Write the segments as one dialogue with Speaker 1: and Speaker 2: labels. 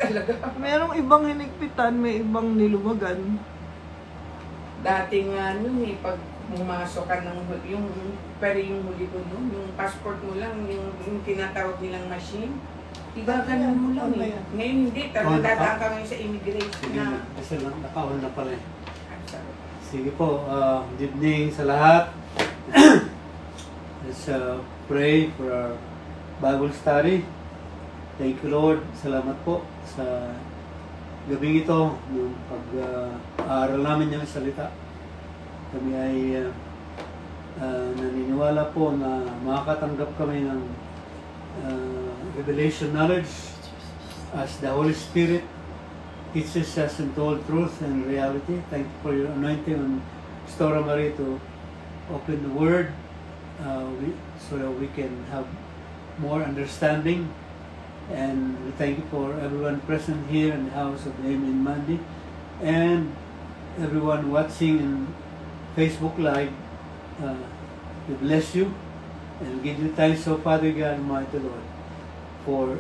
Speaker 1: talaga.
Speaker 2: Merong ibang hinigpitan, may ibang niluwagan.
Speaker 1: Dati nga nun eh, pag pumasok ka ng yung pero yung huli ko nun, yung passport mo lang, yung tinatawag nilang machine. Diba ganun mo lang eh. Ngayon hindi, talagang dadaan ka ngayon sa immigration
Speaker 3: Sige,
Speaker 1: na.
Speaker 3: kasi nakaon na pala eh.
Speaker 1: I'm sorry.
Speaker 3: Sige po, good evening sa lahat. Let's pray for our Bible study. Thank you Lord. Salamat po sa gabing ito, nung pag-aaral namin yung salita. Kami ay naniniwala po na makakatanggap kami ng revelation knowledge as the Holy Spirit teaches us in all truth and reality. Thank you for your anointing on Stora Marie to open the Word so that we can have more understanding. And we thank you for everyone present here in the house of Amen Monday and everyone watching in Facebook Live. We bless you and give you thanks, so Father God, Almighty Lord, for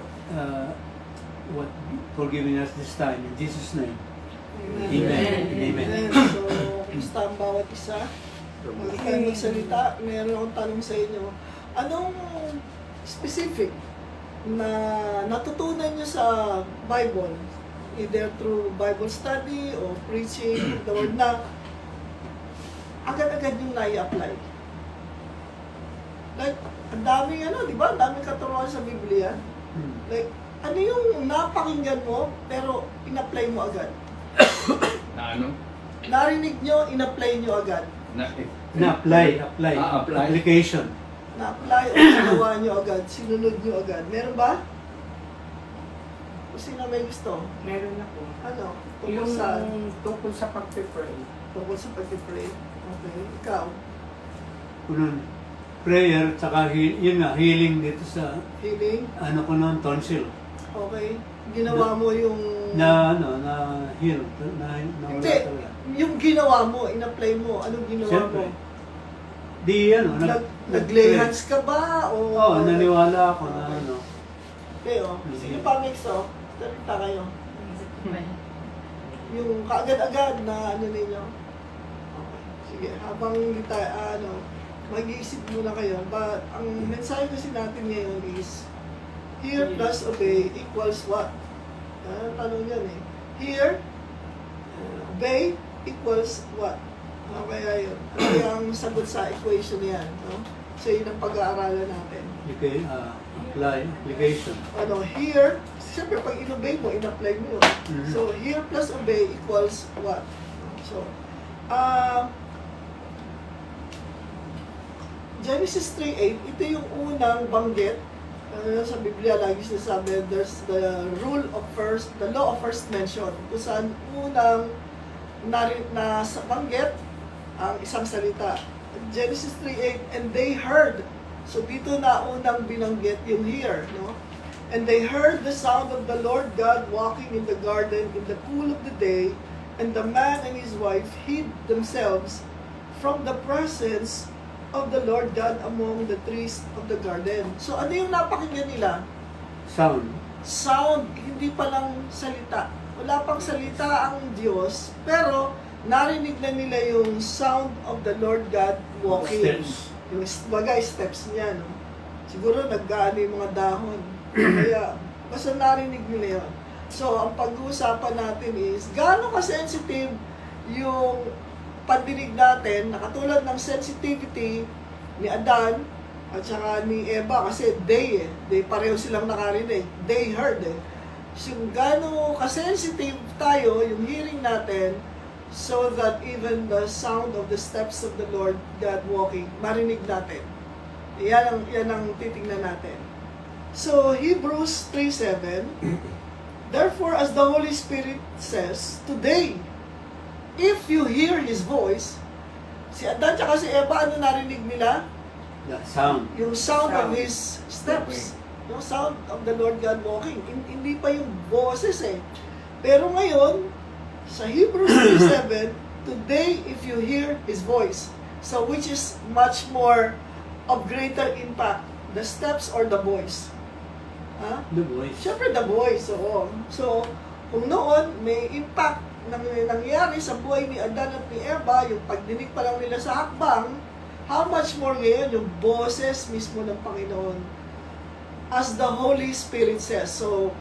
Speaker 3: for giving us this time. In Jesus' name. Amen. Amen.
Speaker 2: So, kumusta ang bawat isa? Huwag kayong magsalita. Meron akong tanong sa inyo. Anong specific na natutunan nyo sa Bible? Either through Bible study or preaching the word na agad-agad yung nai-apply. Like, ang daming di ba? Ang daming katuruan sa Biblia. Like, ano yung napakinggan mo, pero in-apply mo agad?
Speaker 4: Na ano?
Speaker 2: Narinig nyo, in-apply nyo agad.
Speaker 3: Na-apply.
Speaker 4: Apply.
Speaker 3: Application.
Speaker 2: Na-apply o ginawa nyo agad, sinunod nyo agad. Meron ba? O sino may gusto?
Speaker 1: Meron ako.
Speaker 2: Ano?
Speaker 1: Yung
Speaker 2: Tungkol sa
Speaker 1: pag-pray.
Speaker 2: tungkol sa pag-pray. Okay, ikaw.
Speaker 3: Unang prayer, tsaka yun nga, healing dito sa,
Speaker 2: Healing.
Speaker 3: ano ko noon, tonsil.
Speaker 2: Okay. Ginawa mo yung...
Speaker 3: Na heal.
Speaker 2: Hindi. Yung ginawa mo, in-apply mo. Anong ginawa
Speaker 3: Siyempre.
Speaker 2: mo? Nag-lay hands ka ba? O...
Speaker 3: Oo, naniwala ako na ano.
Speaker 2: Kayo. Sige pa, Mixo. Salita kayo. Yung kaagad-agad na ano ninyo. Okay. Sige, habang mag-iisip muna kayo. But ang mensahe kasi natin ngayon is hear plus obey equals what? Tanong yan eh. Hear, obey equals what? Ano kaya yun? Ano kaya ang sagot sa equation yan? No? So yun ang pag-aaralan natin.
Speaker 3: Okay, apply, application.
Speaker 2: Hear, siyempre pag in-obey mo, in-apply mo yun.
Speaker 3: Mhm.
Speaker 2: So, hear plus obey equals what? So, Genesis 3:8, ito yung unang banggit. Sa Biblia, lagi sinasabi, there's the law of first mention. Kung saan unang banggit ang isang salita. Genesis 3:8, and they heard. So dito na unang binanggit yung hear, no? And they heard the sound of the Lord God walking in the garden in the cool of the day, and the man and his wife hid themselves from the presence of the Lord God among the trees of the garden. So ano yung napakinggan nila?
Speaker 3: Sound.
Speaker 2: Sound, hindi pa lang salita. Wala pang salita ang Diyos, pero narinig na nila yung sound of the Lord God walking.
Speaker 3: Steps.
Speaker 2: Yung steps niya, no? Siguro naggaano yung mga dahon. Kaya, basta narinig nila yun. So, ang pag-uusapan natin is, gaano ka-sensitive yung pandinig natin, na katulad ng sensitivity ni Adan at saka ni Eva, kasi they pareho silang nakarinig. They heard eh. So, gaano ka-sensitive tayo, yung hearing natin, so that even the sound of the steps of the Lord God walking, marinig natin. Yan ang titingnan natin. So, Hebrews 3:7, therefore, as the Holy Spirit says, today, if you hear His voice, si Adan at si Eva, ano narinig nila?
Speaker 3: The sound.
Speaker 2: Yung sound of His steps. Yung sound of the Lord God walking. Hindi pa yung boses eh. Pero ngayon, sa Hebrews 3:7, today if you hear His voice, so which is much more of greater impact, the steps or the voice? Ha?
Speaker 3: The voice.
Speaker 2: Siyempre, the voice. Oo. So, kung noon, may impact nangyari sa buhay ni Adan at ni Eva, yung pagdinig pa lang nila sa hakbang, how much more ngayon yung boses mismo ng Panginoon as the Holy Spirit says. So,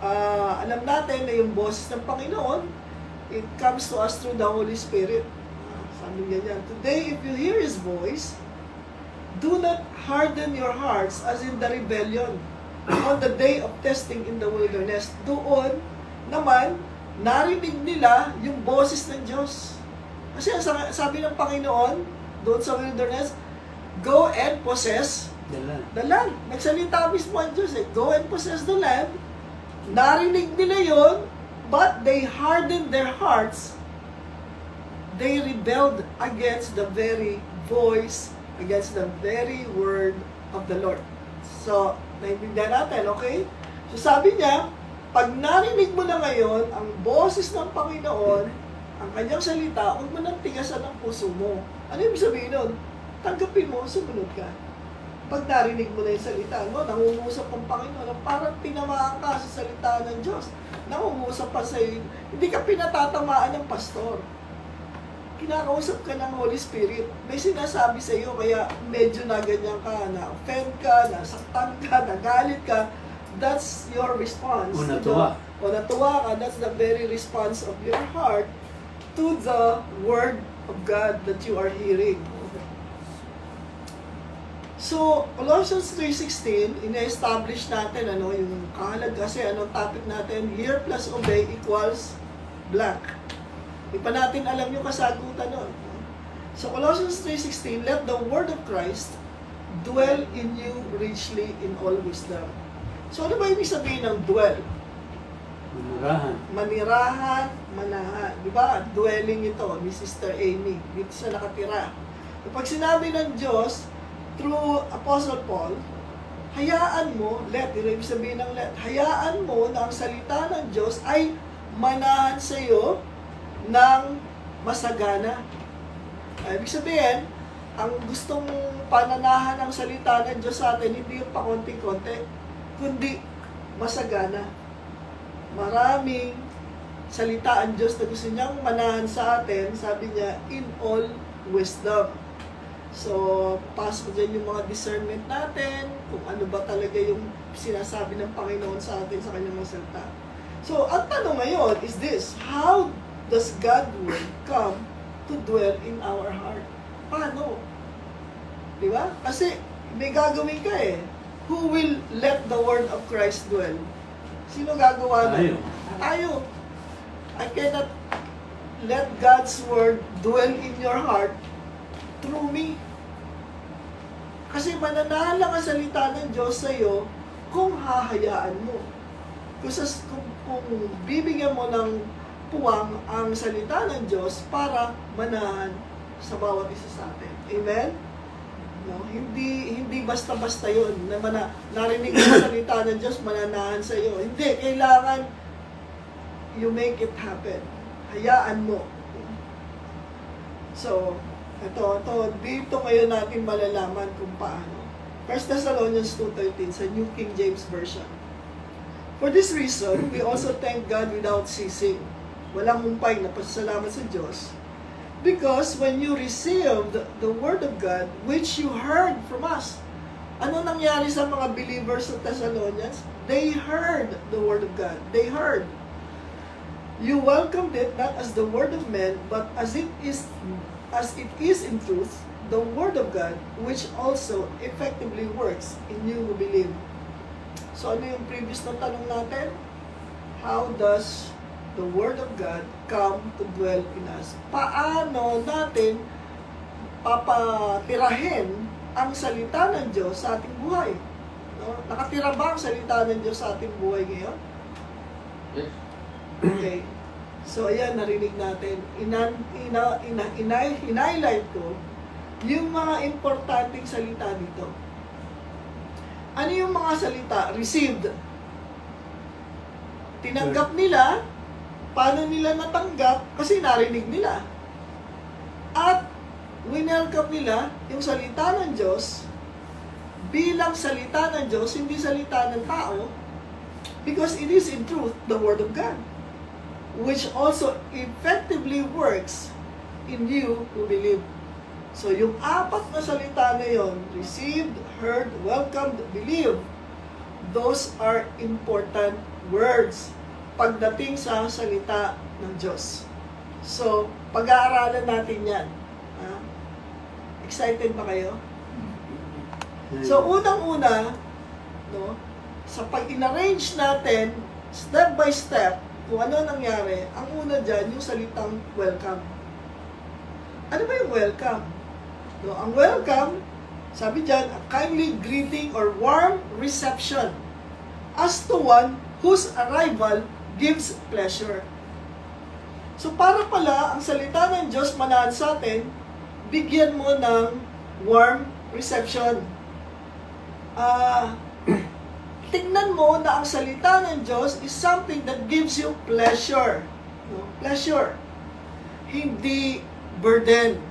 Speaker 2: alam natin na yung boses ng Panginoon, it comes to us through the Holy Spirit. Sabi niya yan, today if you hear His voice, do not harden your hearts as in the rebellion on the day of testing in the wilderness. Doon naman, narinig nila yung boses ng Diyos. Kasi sabi ng Panginoon, doon sa wilderness, go and possess
Speaker 3: The land.
Speaker 2: the land. Nagsalita mismo ang Diyos go and possess the land. Narinig nila yon, but they hardened their hearts. They rebelled against the very voice, against the very word of the Lord. So, naiintindihan natin, okay? So, sabi niya, pag narinig mo na ngayon ang boses ng Panginoon, ang kanyang salita, huwag mo nang tigasan ang puso mo. Ano ibig sabihin nun? Tanggapin mo, sumunod ka. Pag narinig mo na yung salita, nangungusap ang Panginoon, parang tinamaan ka sa salita ng Diyos. Nangungusap pa sa'yo, hindi ka pinatatamaan ng pastor. Kinakausap ka ng Holy Spirit. May sinasabi sa iyo, kaya medyo naganyan ka, na-offend ka, nasaktan ka, nagalit ka. That's your response.
Speaker 3: O natuwa.
Speaker 2: O natuwa ka, that's the very response of your heart to the Word of God that you are hearing. So, Colossians 3:16, ina-establish natin yung kahalaga kasi anong topic natin, hear plus obey equals blank. Di pa natin alam yung kasagutan nun. So, Colossians 3:16, let the word of Christ dwell in you richly in all wisdom. So, ano ba ibig sabihin ng dwell?
Speaker 3: Manirahan.
Speaker 2: Manirahan, manahan. Di ba? Dwelling ito ni Sister Amy. Dito sa nakatira. Pag sinabi ng Diyos, through Apostle Paul, hayaan mo, ibig sabihin ng hayaan mo na ang salita ng Diyos ay manahan sa iyo ng masagana. Ibig sabihin, ang gustong pananahan ng salita ng Diyos sa atin, hindi yung pakonti-konti, kundi masagana. Maraming salita ang Diyos na gusto niyang manahan sa atin, sabi niya, in all wisdom. So, pasok dyan yung mga discernment natin, kung ano ba talaga yung sinasabi ng Panginoon sa atin sa kanyang mga salita. So, ang tanong ngayon is this, how does God's word come to dwell in our heart? Paano? Di ba? Kasi may gagawin ka Who will let the word of Christ dwell? Sino gagawa nun? Tayo. I cannot let God's word dwell in your heart through me. Kasi mananahan lang ang salita ng Diyos sa iyo kung hahayaan mo. Kung bibigyan mo ng puwang ang salita ng Diyos para manahan sa bawat isa sa atin. Amen? No, hindi basta-basta 'yon na narinig mo ang salita ng Diyos mananahan sa iyo. Hindi, kailangan you make it happen. Hayaan mo. So, ito, dito ngayon natin malalaman kung paano. 1 Thessalonians 2:13 sa New King James Version. For this reason, we also thank God without ceasing. Walang humpay na pasasalamat sa Diyos. Because when you received the Word of God, which you heard from us, ano nangyari sa mga believers sa Thessalonians? They heard the Word of God. They heard. You welcomed it not as the word of men, but as it is in truth, the Word of God, which also effectively works in you who believe. So ano yung previous na tanong natin? How does the Word of God come to dwell in us? Paano natin papatirahin ang salita ng Diyos sa ating buhay? No? Nakatira ba ang salita ng Diyos sa ating buhay ngayon?
Speaker 4: Yes.
Speaker 2: Okay. So, ayan, narinig natin. In-highlight ko yung mga importanteng salita dito. Ano yung mga salita? Received. Tinanggap nila. Paano nila natanggap? Kasi narinig nila. At winelcome nila yung salita ng Diyos bilang salita ng Diyos, hindi salita ng tao, because it is in truth the Word of God, which also effectively works in you who believe. So yung apat na salita na yon, received, heard, welcomed, believed, those are important words pagdating sa salita ng Diyos. So, pag-aaralan natin yan. Ha? Excited ba kayo? So, unang-una, no, sa pag-inarrange natin, step by step, kung ano nangyari, ang una dyan, yung salitang welcome. Ano ba yung welcome? No, ang welcome, sabi dyan, a kindly greeting or warm reception as to one whose arrival gives pleasure. So para pala, ang salita ng Diyos manahan sa atin, bigyan mo ng warm reception. Tingnan mo na ang salita ng Diyos is something that gives you pleasure. No? Pleasure. Hindi burden.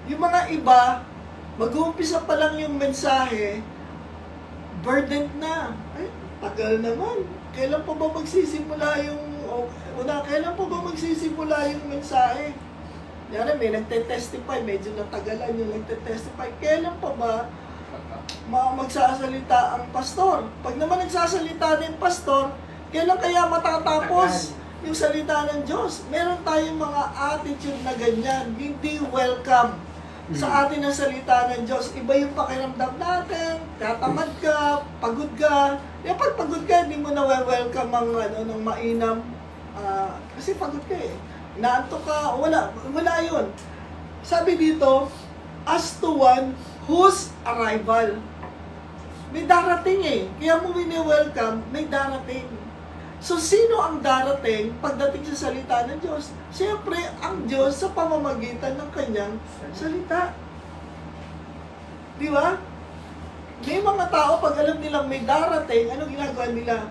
Speaker 2: Yung mga iba, mag-uumpisa pa lang yung mensahe, burdened na. Ay, tagal naman. Kailan pa ba magsisimula yung mensahe? Yan, may nagte-testify, medyo natagalan yung nagte-testify. Kailan pa ba magsasalita ang pastor? Pag naman nagsasalita din pastor, kailan kaya matatapos yung salita ng Diyos? Meron tayong mga attitude na ganyan, hindi welcome sa atin ang salita ng Diyos. Iba yung pakiramdam natin, tatamad ka, pagod ka. Yung pag pagod ka, hindi mo na welcome ang ng mainam. Kasi pagod ka eh. Naantok ka, wala yun. Sabi dito, as to one whose arrival. May darating eh. Kaya mo wini-welcome, may darating. So, sino ang darating pagdating sa salita ng Diyos? Siyempre, ang Diyos sa pamamagitan ng kanyang salita. Di ba? May mga tao, pag alam nilang may darating, ano ginagawa nila?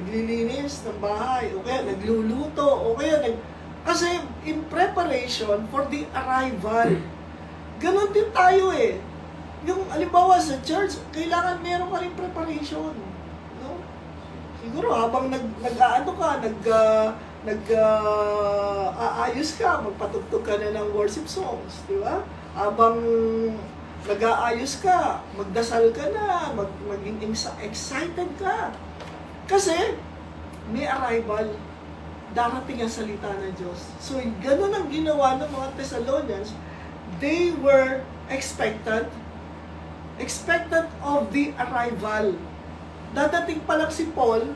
Speaker 2: Naglilinis ng bahay, o kaya nagluluto, o kaya kasi in preparation for the arrival. Ganon din tayo eh. Yung, alimbawa sa church, kailangan meron ka rin preparation. No? Siguro habang aayos ka, magpatugtog ka na ng worship songs, di ba? Habang nag-aayos ka, magdasal ka na, maging excited ka. Kasi, may arrival, darating ang salita ng Diyos. So, ganun ang ginawa ng mga Thessalonians. They were expectant of the arrival. Dadating pa lang si Paul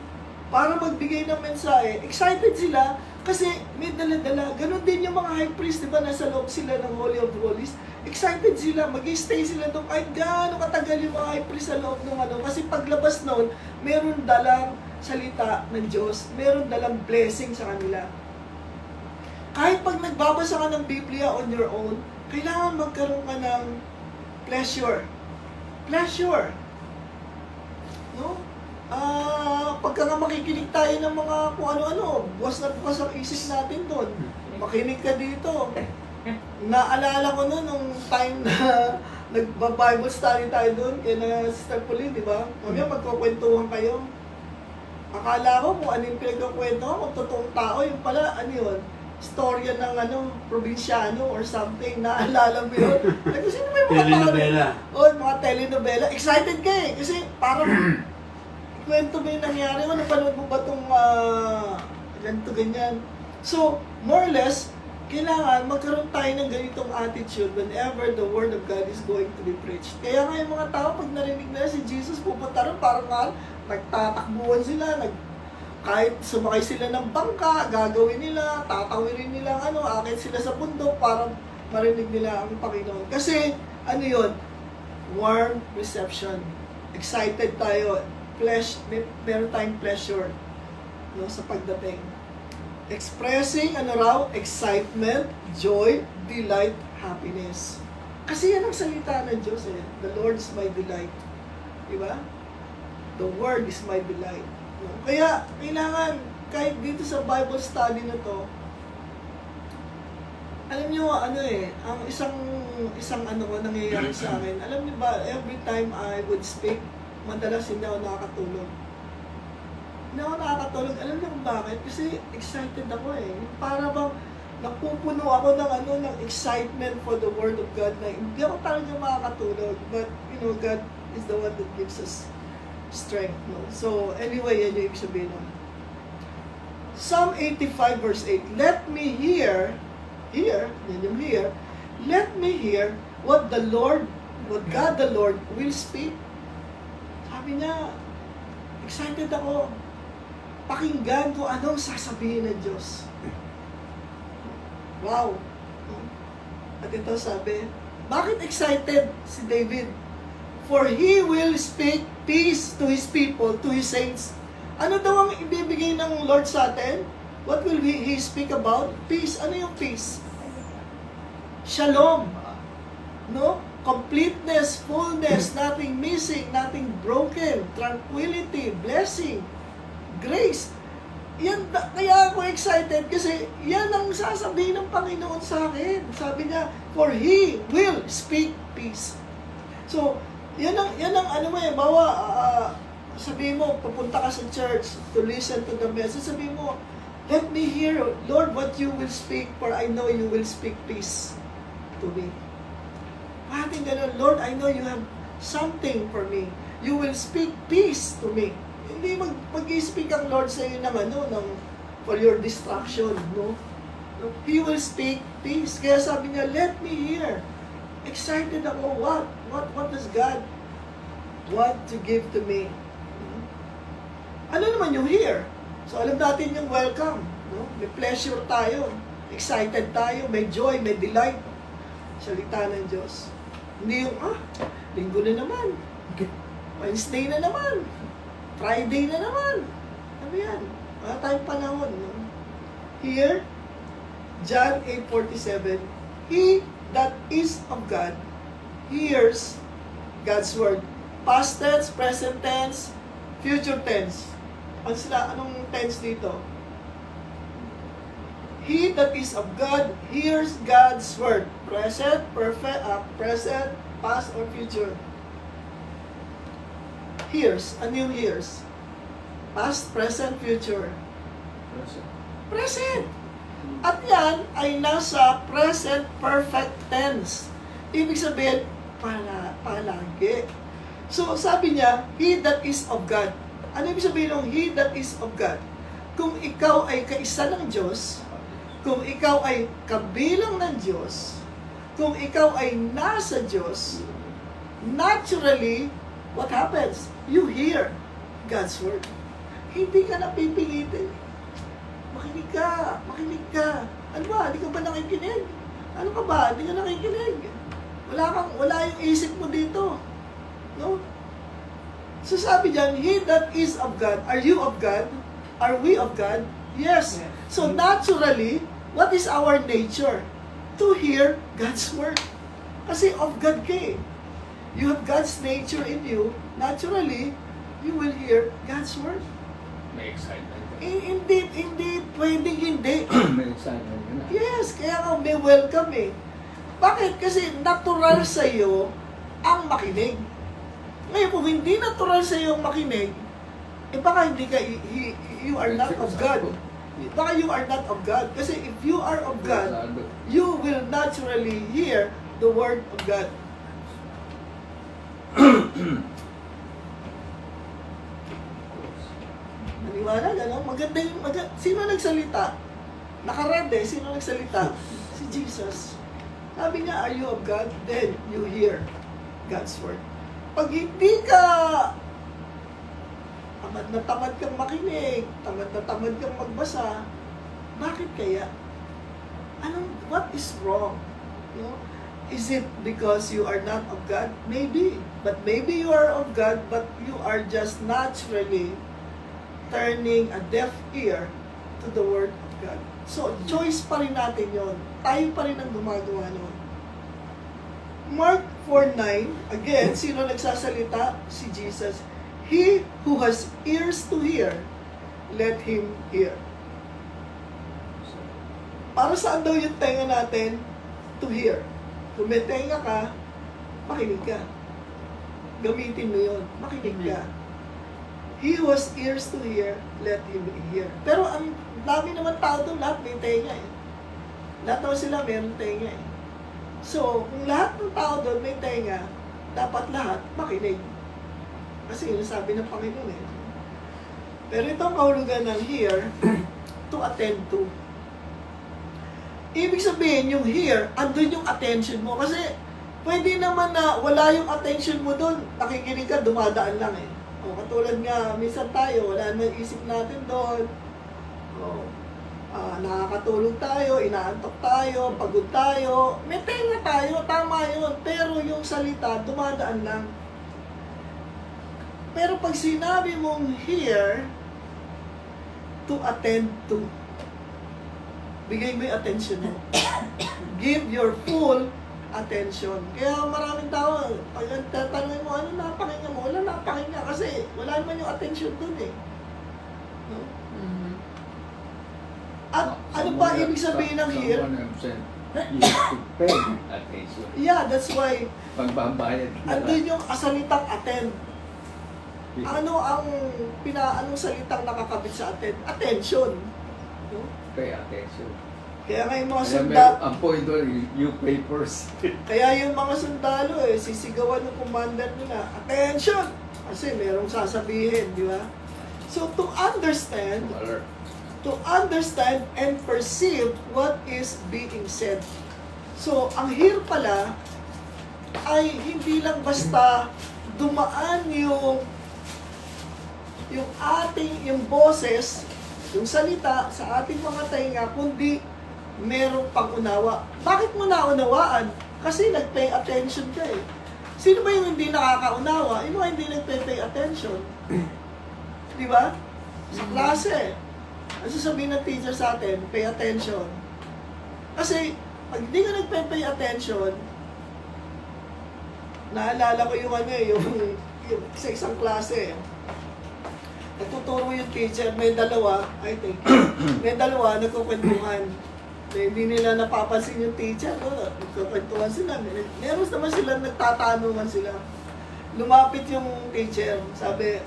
Speaker 2: para magbigay ng mensahe. Excited sila kasi may dala-dala. Ganon din yung mga high priest, di ba? Nasa loob sila ng Holy of Holies. Excited sila, mag-stay sila doon kahit gaano katagal yung mga high priest sa loob ng Kasi paglabas noon, meron dalang salita ng Diyos. Meron dalang blessing sa kanila. Kahit pag nagbabasa ka ng Biblia on your own, kailangan magkaroon ka ng pleasure. Pleasure. No? Pagka nga makikinig tayo ng mga kung ano-ano, bukas na bukas ang isip natin doon. Makinig ka dito. Naalala ko noon nung time na nagba-Bible study tayo doon, kaya na Sister Pauline, di ba? Mamaya magkukwentuhan kayo. Akala ko kung ano yung pinagkukwentuhan, kung totoong tao, yung pala, ano yun, storya ng probinsyano or something, naalala mo yun? Like, sino may mga
Speaker 3: Telenovela.
Speaker 2: Mga telenovela. Excited ka eh, kasi parang kwento mo yung nangyari, napanood mo ba itong ganito, ganyan. So, more or less, kailangan magkaroon tayo ng ganitong attitude whenever the Word of God is going to be preached. Kaya nga yung mga tao, pag narinig nila si Jesus, pupunta rin, parang nagtatakbuhan sila, kahit sumakay sila ng bangka, gagawin nila, tatawirin nila, akit sila sa bundok para marinig nila ang Panginoon. Kasi, yun? Warm reception. Excited tayo. Meron tayong pleasure, no, sa pagdating. Expressing, excitement, joy, delight, happiness. Kasi yan ang salita ng Diyos eh. The Lord is my delight. Diba? The Word is my delight. Kaya, kailangan, kahit dito sa Bible study na to, Alam niyo, ang isang ano ko nangyayari sa akin, alam niyo ba, every time I would speak, madalas hindi ako nakakatulog. Hindi ako nakakatulog. Alam niyo kung bakit? Kasi excited ako eh. Para bang napupuno ako ng excitement for the Word of God na hindi ako talaga makakatulog. But, God is the one that gives us strength. No? So, anyway, yan yung ibig sabihin nun. Psalm 85 verse 8, let me hear, let me hear what God the Lord will speak. Sabi niya, excited ako. Pakinggan ko anong sasabihin ng Diyos. Wow. At ito sabi, bakit excited si David? For he will speak peace to his people, to his saints. Ano daw ang ibibigay ng Lord sa atin? What will he speak about? Peace. Ano yung peace? Shalom. No? Completeness, fullness, nothing missing, nothing broken, tranquility, blessing, grace. Yan, kaya ako excited kasi yan ang sasabihin ng Panginoon sa akin. Sabi niya, for He will speak peace. So, yan ang bawa, sabihin mo, pupunta ka sa church to listen to the message, sabihin mo, let me hear, Lord, what you will speak, for I know you will speak peace to me. Parang gano'n, Lord, I know you have something for me. You will speak peace to me. Hindi mag-i-speak ang Lord sa iyo for your distraction, no? He will speak peace. Kaya sabi niya, let me hear. Excited ako. What does God want to give to me? Ano naman yung hear? So alam natin yung welcome, no? May pleasure tayo. Excited tayo. May joy, may delight. Salita ng Diyos. Hindi yung, linggo na naman. Wednesday na naman. Friday na naman. Ano yan? Wala tayong panahon. No? Here, John 8:47, he that is of God hears God's word. Past tense, present tense, future tense. Anong tense dito? He that is of God hears God's word. Present, present, past, or future. Hears. Ano yung hears? Past, present, future. Present. At yan ay nasa present perfect tense. Ibig sabihin, palagi. So, sabi niya, he that is of God. Ano ibig sabihin ng he that is of God? Kung ikaw ay kaisa ng Diyos, kung ikaw ay kabilang ng Diyos, kung ikaw ay nasa Diyos, naturally, what happens? You hear God's word. Hindi ka napipilitin. Makinig ka. Ano ba? Hindi ka ba nakikinig? Ano ka ba? Hindi ka nakikinig. Wala yung isip mo dito. No? So sabi diyan, he that is of God. Are you of God? Are we of God? Yes. So naturally, what is our nature? To hear God's word. Kasi of God ka eh. You have God's nature in you, naturally, you will hear God's word.
Speaker 4: May excitement ka.
Speaker 2: Hindi pwedeng hindi.
Speaker 4: May excitement ka na.
Speaker 2: Yes, kaya nga may welcome eh. Bakit? Kasi natural sa iyo ang makinig. Ngayon, kung hindi natural sa iyo ang makinig, baka hindi ka, you are not of God. Baka you are not of God. Kasi if you are of God, you will naturally hear the word of God. Maniwala ka, no? Sino nagsalita? Nakaread eh, sino nagsalita? Si Jesus. Sabi niya, are you of God? Then you hear God's word. Pag hindi ka tamad kang makinig, tamad kang magbasa, bakit kaya? What is wrong? No? Is it because you are not of God? Maybe. But maybe you are of God, but you are just naturally turning a deaf ear to the Word of God. So, choice pa rin natin yon. Tayo pa rin ang gumagawa nun. Mark 4:9, again, sino nagsasalita? Si Jesus. He who has ears to hear, let him hear. Para saan daw yung tenga natin? To hear. Kung may tenga ka, makinig ka. Gamitin mo yun. Makinig ka. He who has ears to hear, let him hear. Pero ang dami naman tao doon, lahat may tenga eh. Lahat naman sila meron tenga eh. So, kung lahat ng tao doon may tenga, dapat lahat makinig. Kasi yun ang sabi ng Panginoon eh. Pero itong kahulugan ng hear, to attend to. Ibig sabihin, yung hear, andun yung attention mo. Kasi, pwede naman na wala yung attention mo doon. Nakikinig ka, dumadaan lang eh. O, katulad nga, minsan tayo, wala naman isip natin doon. O, nakakatulog tayo, inaantok tayo, pagod tayo. May tenga tayo, tama yun. Pero yung salita, dumadaan lang. Pero pag sinabi mong hear, to attend to, bigay mo yung attention mo. Give your full attention. Kaya maraming tao, pag tatanungin mo, ano napakinggan mo? Wala napakinggan kasi wala naman yung attention dun eh. No? At ano pa ibig sabihin ng hear?
Speaker 4: You have to pay attention.
Speaker 2: Yeah, that's why
Speaker 4: Pagbabayad ka
Speaker 2: andun yung salitang attend. Ano ang anong salitang nakakabit sa attend? Attention. No?
Speaker 4: Pay attention.
Speaker 2: Kaya nga yung mga
Speaker 4: Kaya
Speaker 2: sundalo,
Speaker 4: ang point doon, you pay first.
Speaker 2: kaya yung mga sundalo sisigawan ng commander nila, attention! Kasi merong sasabihin, di ba? So to understand and perceive what is being said. So ang hear pala ay hindi lang basta dumaan yung boses, yung salita sa ating mga tainga, kundi merong pag-unawa. Bakit mo naunawaan? Kasi nag-pay attention ka eh. Sino ba yung hindi nakakaunawa? Yung mga hindi nag-pay attention. Di ba? Sa klase. Ano sasabihin ng teacher sa atin? Pay attention. Kasi, pag hindi ka nag-pay attention, naalala ko yung yung sa isang klase. Nagtuturo yung teacher, may dalawa, nagkukwentuhan. Hindi nila napapansin yung teacher, nagkukwentuhan sila. Meron naman sila, nagtatanungan sila. Lumapit yung teacher, sabi,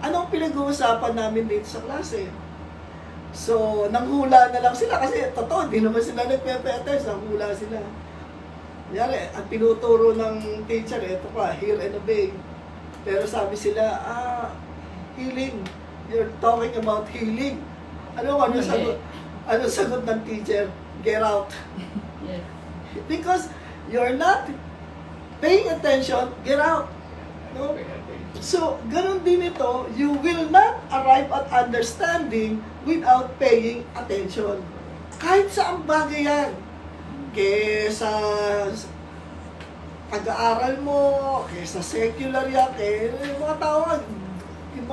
Speaker 2: anong pinag-uusapan namin dito sa klase? So, nanghula na lang sila kasi totoo, hindi naman sila nagpe-attend, nanghula sila. Kunyari, ang tinuturo ng teacher, ito pa, hear and obey. Pero sabi sila, healing. You're talking about healing. Ano sagot? Ano sagot ng teacher? Get out.
Speaker 1: Yes.
Speaker 2: Because you're not paying attention, get out. No?
Speaker 4: Pay attention.
Speaker 2: So, ganun din ito, you will not arrive at understanding without paying attention. Kahit saang bagay yan. Kesa pag-aaral mo, kesa secular yan, yung mga tao nga, yung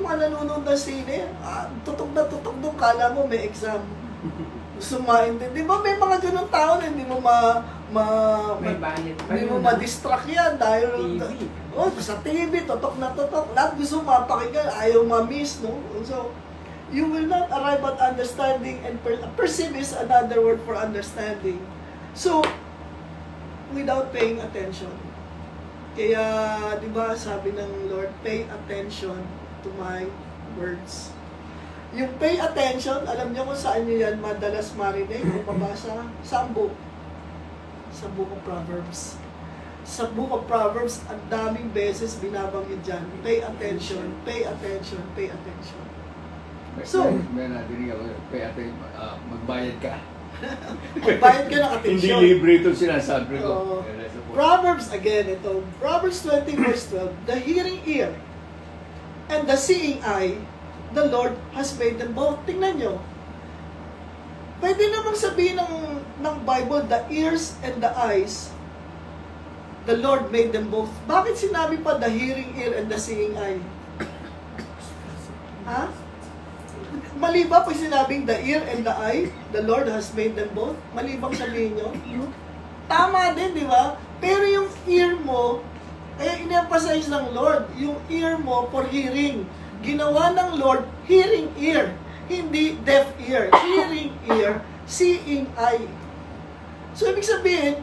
Speaker 2: mga nanonood ng sine, tutok na tutok doon, kala mo may exam. Gusto maintindihan. Di ba may mga ganun tao na hindi mo
Speaker 1: May bayad pa
Speaker 2: hindi mo
Speaker 1: yun,
Speaker 2: ma-distract yan dahil
Speaker 1: TV.
Speaker 2: sa TV, tutok na tutok. Lahat gusto mapakinggan, ayaw ma-miss, no? So, you will not arrive at understanding and perceive is another word for understanding. So, without paying attention. Kaya, di ba, sabi ng Lord, pay attention to my words. Yung pay attention, alam niyo kung saan niyo yan madalas marinig o mabasa? Sa book. Sa Book of Proverbs. Sa Book of Proverbs, ang daming beses binabanggit dyan. Pay attention, pay attention, pay attention. So,
Speaker 4: may nadinig ako, pay attention, magbayad ka.
Speaker 2: Bayad ka ng
Speaker 4: Hindi
Speaker 2: attention.
Speaker 4: libre ito sinasabi ko.
Speaker 2: Oo. Proverbs, again, ito. Proverbs 20 verse 12, the hearing ear and the seeing eye, the Lord has made them both. Tingnan nyo. Pwede namang sabihin ng Bible, the ears and the eyes, the Lord made them both. Bakit sinabi pa the hearing ear and the seeing eye? Ha? Mali ba pag sinabing the ear and the eye, the Lord has made them both? Mali bang sabihin nyo? Tama din, di ba? Pero yung ear mo, kaya in-emphasize ng Lord, yung ear mo for hearing. Ginawa ng Lord, hearing ear. Hindi deaf ear. Hearing ear. seeing eye. So, ibig sabihin,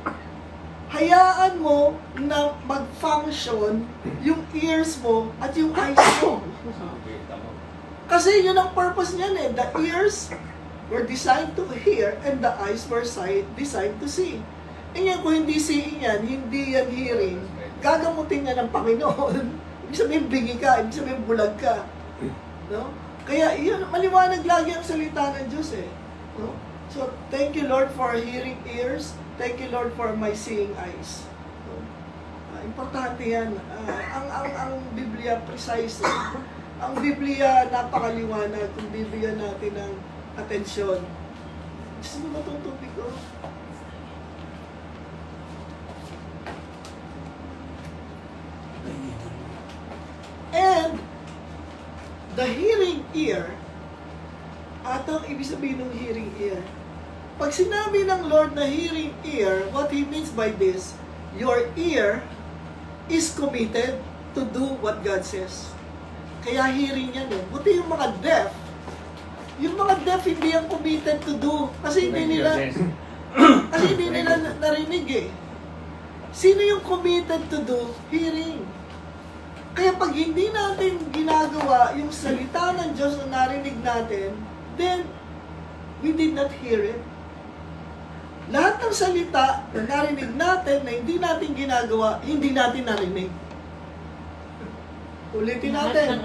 Speaker 2: hayaan mo na mag-function yung ears mo at yung eyes mo. Kasi yun ang purpose niyan eh. The ears were designed to hear and the eyes were designed to see. E ngayon, kung hindi seeing yan, hindi yan hearing, gagamutin niya ng Panginoon. Ibig sabihin, bingi ka, ibig sabihin, bulag ka. No? Kaya yun, maliwanag lagi ang salita ng Diyos eh. No? So, thank you Lord for hearing ears. Thank you Lord for my seeing eyes. No? Importante yan. Ang Biblia precise. Ang Biblia napakaliwanag kung bibigyan natin ng atensyon. Gusto mo ba itong tubig ko? And the hearing ear, at ang ibig sabihin ng hearing ear, pag sinabi ng Lord na hearing ear, what He means by this, your ear is committed to do what God says. Kaya hearing yan eh. Buti yung mga deaf hindi yan committed to do. Kasi hindi nila narinig eh. Sino yung committed to do? Hearing. Kaya pag hindi natin ginagawa yung salita ng Diyos na narinig natin, then we did not hear it. Lahat ng salita na narinig natin na hindi natin ginagawa, hindi natin narinig. Ulitin natin.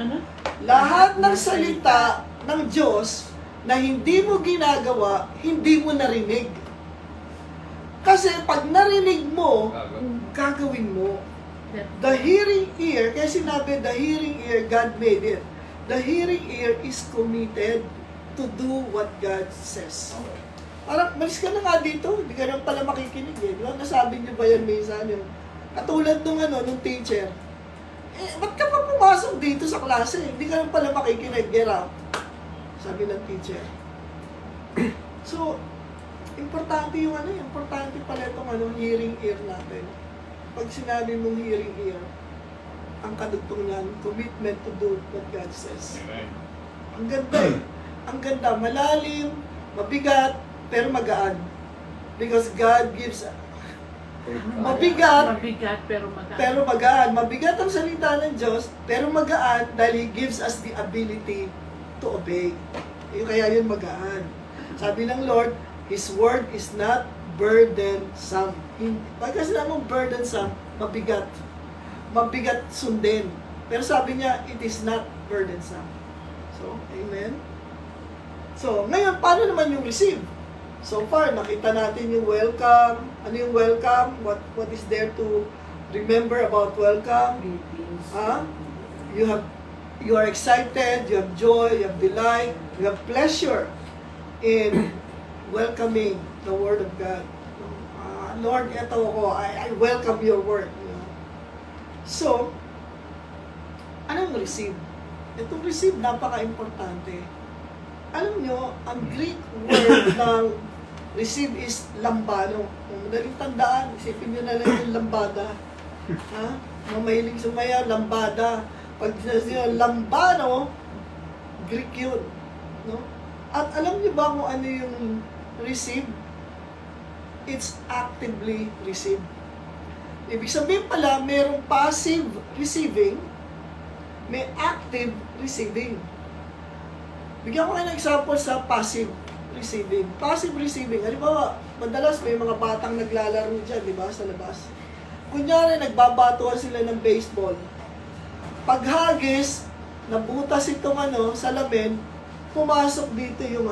Speaker 2: Lahat ng salita ng Diyos na hindi mo ginagawa, hindi mo narinig. Kasi pag narinig mo, gagawin mo. The hearing ear, kaya sinabi the hearing ear, God made it. The hearing ear is committed to do what God says. Parang, malis ka na nga dito, hindi ka na pala makikinig eh. Di ba? Nasabi niyo ba yan minsan yun? Katulad nung teacher. Ba't ka pa pumasok dito sa klase? Hindi ka na pala makikinig, get out. Sabi ng teacher. So, importante yung importante pala itong hearing ear natin. Pag sinabi mong hearing ear, ang kadugtong niyan, commitment to do what God says.
Speaker 4: Amen.
Speaker 2: Ang ganda eh. Ang ganda, malalim, mabigat, pero magaan. Because God gives, mabigat, pero magaan. Mabigat ang salita ng Diyos, pero magaan dahil He gives us the ability to obey. Kaya yun magaan. Sabi ng Lord, His word is not burdensome. Pagka sinabi mong burdensome, mabigat. Mabigat sundin. Pero sabi niya, it is not burdensome. So, amen? So, ngayon, paano naman yung receive? So far, nakita natin yung welcome. Ano yung welcome? What is there to remember about welcome? You are excited, you have joy, you have delight, you have pleasure in welcoming the Word of God. Lord, ito ako, I welcome your Word. So, anong receive? Itong receive, napaka-importante. Alam nyo, ang Greek word ng receive is lambano. Kung madaling tandaan, isipin nyo na lang yung lambada. Ha? Mamahiling sumaya, lambada. Pag sinasabi lambano, Greek yun. No? At alam nyo ba kung ano yung receive? It's actively received. Ibig sabihin pala, mayroong passive receiving, may active receiving. Bigyan ko kayo ng example sa passive receiving. Passive receiving, halimbawa, madalas may mga batang naglalaro dyan, di ba, sa labas. Kunyari, nagbabatuan sila ng baseball. Paghagis, nabutas itong salamin, pumasok dito yung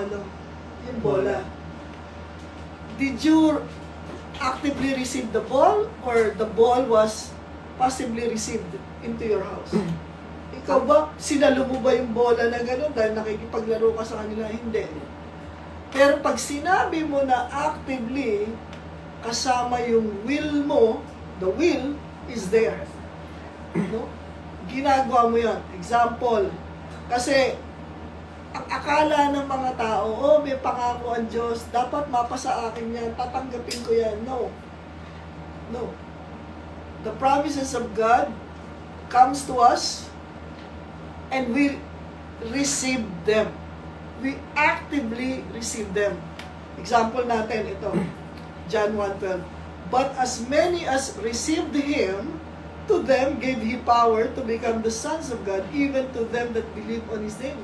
Speaker 2: yung bola. Did you actively receive the ball or the ball was passively received into your house? Ikaw ba, sinalo mo ba yung bola na gano'n dahil nakikipaglaro ka sa kanila? Hindi. Pero pag sinabi mo na actively, kasama yung will mo, the will is there. No? Ginagawa mo yan. Example, kasi ang akala ng mga tao, may pangako ang Diyos, dapat mapasa akin yan, tatanggapin ko yan. No. No. The promises of God comes to us and we receive them. We actively receive them. Example natin, ito. John 1:12. But as many as received Him, to them gave He power to become the sons of God, even to them that believe on His name.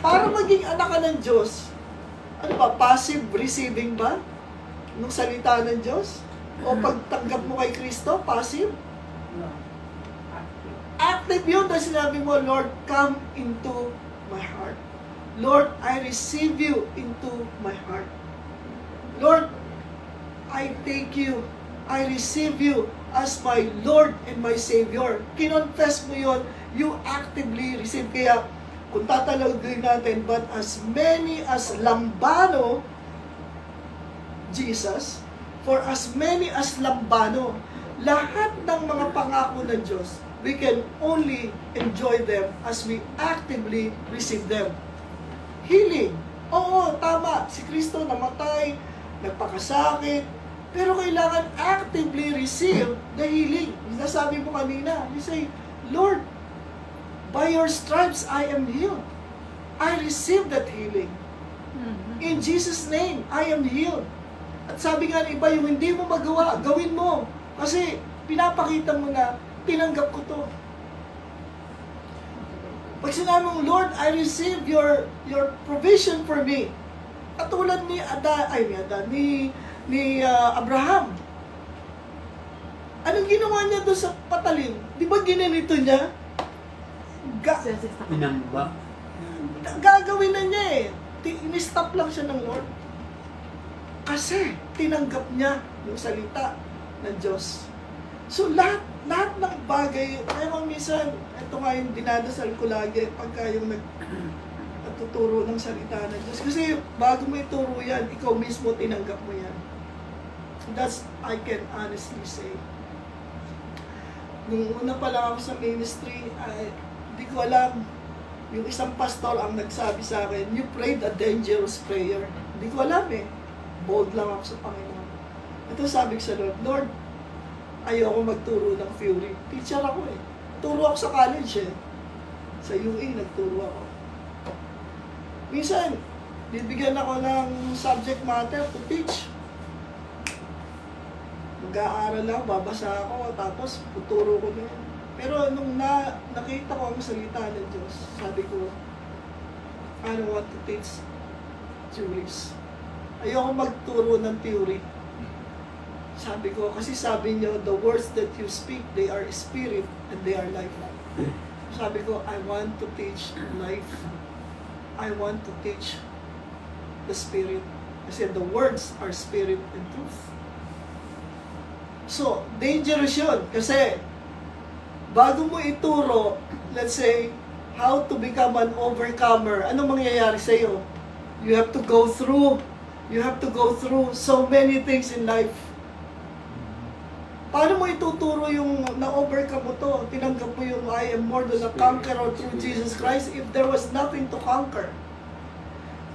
Speaker 2: Para maging anak ka ng Diyos, ano ba, passive receiving ba? Nung salita ng Diyos? O pagtanggap mo kay Kristo, passive?
Speaker 1: No. Active.
Speaker 2: Active yun dahil sinabi mo, Lord, come into my heart. Lord, I receive you into my heart. Lord, I take you, I receive you as my Lord and my Savior. Kinonfess mo yun, you actively receive. Kaya, kung tatalagin natin, but as many as lambano, Jesus, for as many as lambano, lahat ng mga pangako ng Diyos, we can only enjoy them as we actively receive them. Healing. Oo, tama. Si Kristo namatay, nagpakasakit, pero kailangan actively receive the healing. Nasabi mo kanina, you say, Lord, by your stripes I am healed. I receive that healing. In Jesus' name, I am healed. At sabi nga ng iba, yung hindi mo magawa, gawin mo. Kasi pinapakita mo na, tinanggap ko to. Pag sinabi mong, Lord, I receive your provision for me. Katulad ni Abraham. Anong ginawa niya doon sa patalim? Di ba ginanito niya?
Speaker 3: Pinamba.
Speaker 2: Gagawin na niya eh. In-stop lang siya ng Lord. Kasi tinanggap niya yung salita ng Diyos. So lahat ng bagay, kaya minsan, ito nga yung dinadasal ko lagi pagka yung nagtuturo ng salita ng Diyos. Kasi bago mo ituro yan, ikaw mismo tinanggap mo yan. That's, I can honestly say. Nung una pa lang ako sa ministry, hindi ko alam, yung isang pastor ang nagsabi sa akin, you prayed a dangerous prayer. Hindi ko alam eh. Bold lang ako sa Panginoon. Ito sabi ko sa Lord, Lord, ayoko magturo ng theory. Teacher ako eh. Turo ako sa college eh. Sa UA, nagturo ako. Minsan, bibigyan ako ng subject matter to teach. Mag-aaral lang, babasa ako, tapos tuturo ko na yun. Pero nung nakita ko ang salita ng Diyos, sabi ko, I don't want to teach theories. Ayoko magturo ng theory. Sabi ko, kasi sabi niyo, the words that you speak, they are spirit and they are life. Sabi ko, I want to teach life. I want to teach the spirit. Kasi the words are spirit and truth. So, dangerous yun. Kasi, bago mo ituro, let's say, how to become an overcomer, anong mangyayari sa'yo? You have to go through so many things in life. Paano mo ituturo yung na-overcome mo to? Tinanggap mo yung I am more than a conqueror through Jesus Christ if there was nothing to conquer.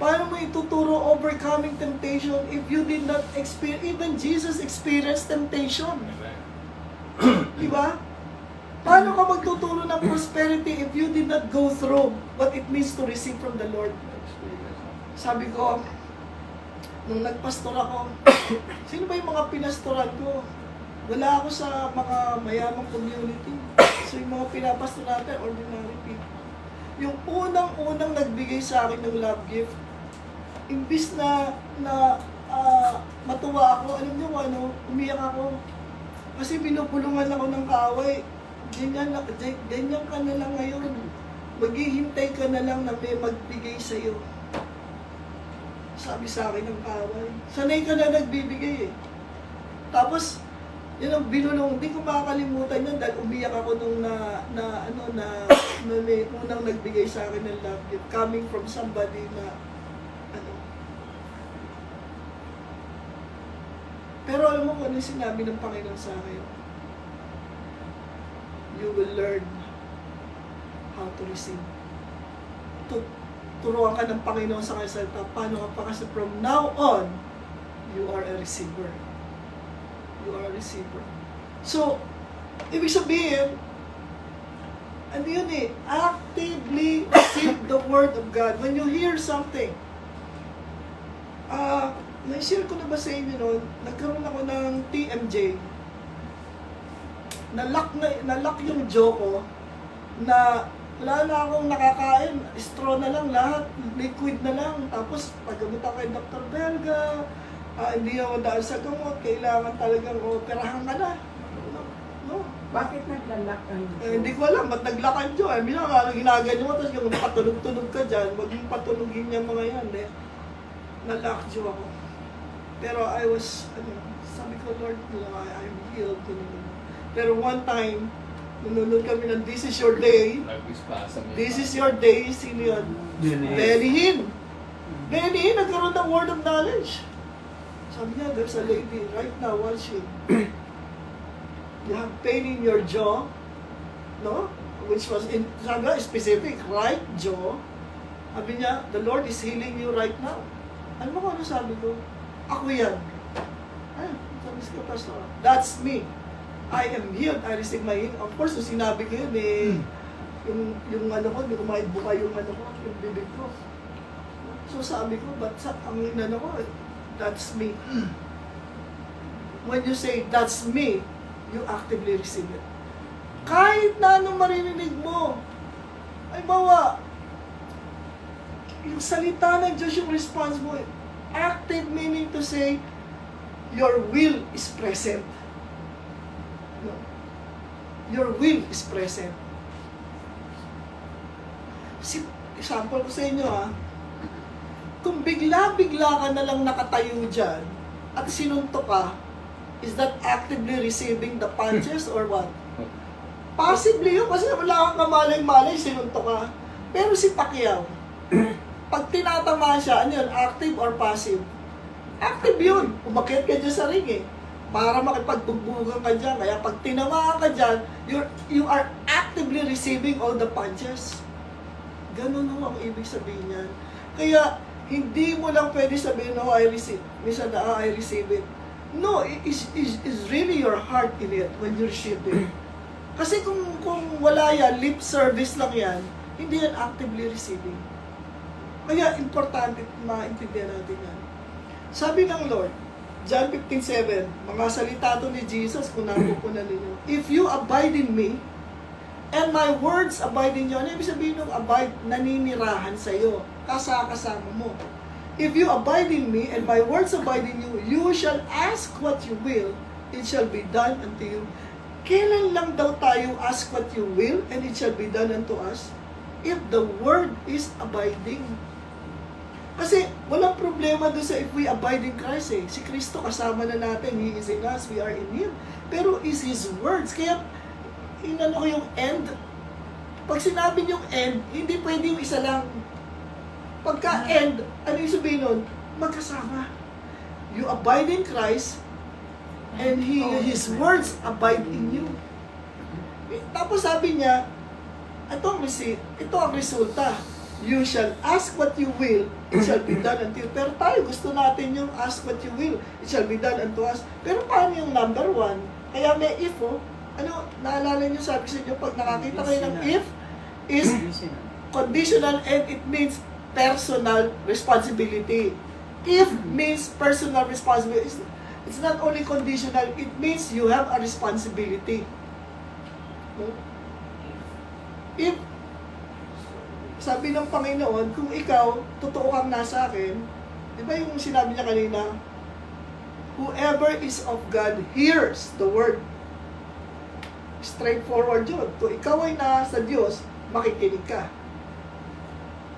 Speaker 2: Paano mo ituturo overcoming temptation if you did not experience, even Jesus experienced temptation? Diba? Paano ka magtuturo ng prosperity if you did not go through what it means to receive from the Lord? Sabi ko, nung nagpastor ako, sino ba yung mga pinastoran ko? Wala ako sa mga mayamang community. So yung mga pinapastor natin, ordinary people. Yung unang nagbigay sa akin ng love gift, imbis na matuwa ako, alam niyo ano, umiyak ako. Kasi binubulungan ako ng kaaway. Ganyan ka na lang ngayon. Maghihintay ka na lang na may magbigay sa'yo. Sabi sa akin ng kaaway. Sanay ka na nagbibigay eh. Tapos, yun ang binulong, hindi ko makakalimutan yun dahil umiyak ako nung na may unang nagbigay sa akin ng love gift coming from somebody na pero alam mo kung ano sinabi ng Panginoon sa akin? You will learn how to receive. Turuan ka ng Panginoon sa kanya salita, paano ka pa kasi from now on, you are a receiver. You are a receiver. So, ibig sabihin, ano yun eh, actively receive the Word of God. When you hear something, Na-share ko na ba sa inyo noon, nagkaroon ako ng TMJ. Nalock yung jaw ko na wala na akong nakakain, straw na lang lahat, liquid na lang. Tapos paggamot ako kay Dr. Berga, hindi ako dahil sa gamot, kailangan talagang operahan ka na. No?
Speaker 1: Bakit naglalak ang
Speaker 2: Hindi ko alam, ba't naglakad yun? Ay, minang ginaganyo mo, tapos yung patulog-tulog ka dyan, wag yung patulogin niya mga yan. Nalakjo ako. Pero I was, sabi ko, Lord, I'm healed. Pero one time, nanonood kami ng This Is Your Day. This Is Your Day, sino yun? Benny Hinn. Benny Hinn, nagkaroon ng word of knowledge. Sabi niya, there's a lady right now watching. You have pain in your jaw, no? Which was, sabi niya, specific, right jaw. Sabi niya, the Lord is healing you right now. Ano mo kung ano sabi ko? Ako yan. Ay, sabi ko, Pastor, that's me. I am healed. I receive my healing. Of course, yung sinabi ko yun, yung ano ko, hindi ko maibuka yung ano ko, yung bibig ko. So sabi ko, but ang ano ko, that's me. When you say, that's me, you actively receive it. Kahit na anong maririnig mo, ay bawa, yung salita ng Diyos yung response mo, active meaning to say, your will is present. No. Your will is present. Example ko sa inyo kung bigla-bigla ka na lang nakatayo dyan at sinuntok ka, is that actively receiving the punches or what? Possibly yun, kasi wala kang kamalay-malay, sinuntok ka. Pero si Pacquiao, pag tinatama siya, ano yun, active or passive? Active yun. Umakyat ka dyan sa ring para makipagbugbugan ka dyan. Kaya pag tinamaan ka dyan, you are actively receiving all the punches. Ganun ho ang ibig sabihin yan. Kaya, hindi mo lang pwede sabihin, no, I receive. Minsan na, I receive it. No, it is really your heart in it when you receive it. Kasi kung wala yan, lip service lang yan, hindi yan actively receiving. Kaya importante maintindihan natin yan. Sabi ng Lord, John 15:7, mga salita to ni Jesus kung napupunan ninyo. If you abide in me, and my words abide in you, ano ibig sabihin ng abide? Naninirahan sa'yo, kasama mo. If you abide in me, and my words abide in you, you shall ask what you will, it shall be done unto you. Kailan lang daw tayo ask what you will, and it shall be done unto us? If the word is abiding. Kasi walang problema doon sa if we abide in Christ Si Kristo kasama na natin, He is in us, we are in Him. Pero is His words. Kaya, inano ko yung end. Pag sinabi niyong end, hindi pwede yung isa lang. Pagka end, ano yung sabihin nun? Magkasama. You abide in Christ, and His words abide in you. Tapos sabi niya, ito ang resulta. You shall ask what you will, it shall be done unto you. Pero tayo, gusto natin yung ask what you will, it shall be done unto us. Pero paano yung number 1? Kaya may if, naalala niyo sabi sa inyo, pag nakakita kayo ng if, is conditional and it means personal responsibility. If means personal responsibility. It's not only conditional, it means you have a responsibility. No? If sabi ng Panginoon, kung ikaw, totoo kang nasa akin, di ba yung sinabi niya kanina, whoever is of God hears the word. Straightforward yun. Kung ikaw ay nasa Diyos, makikinig ka.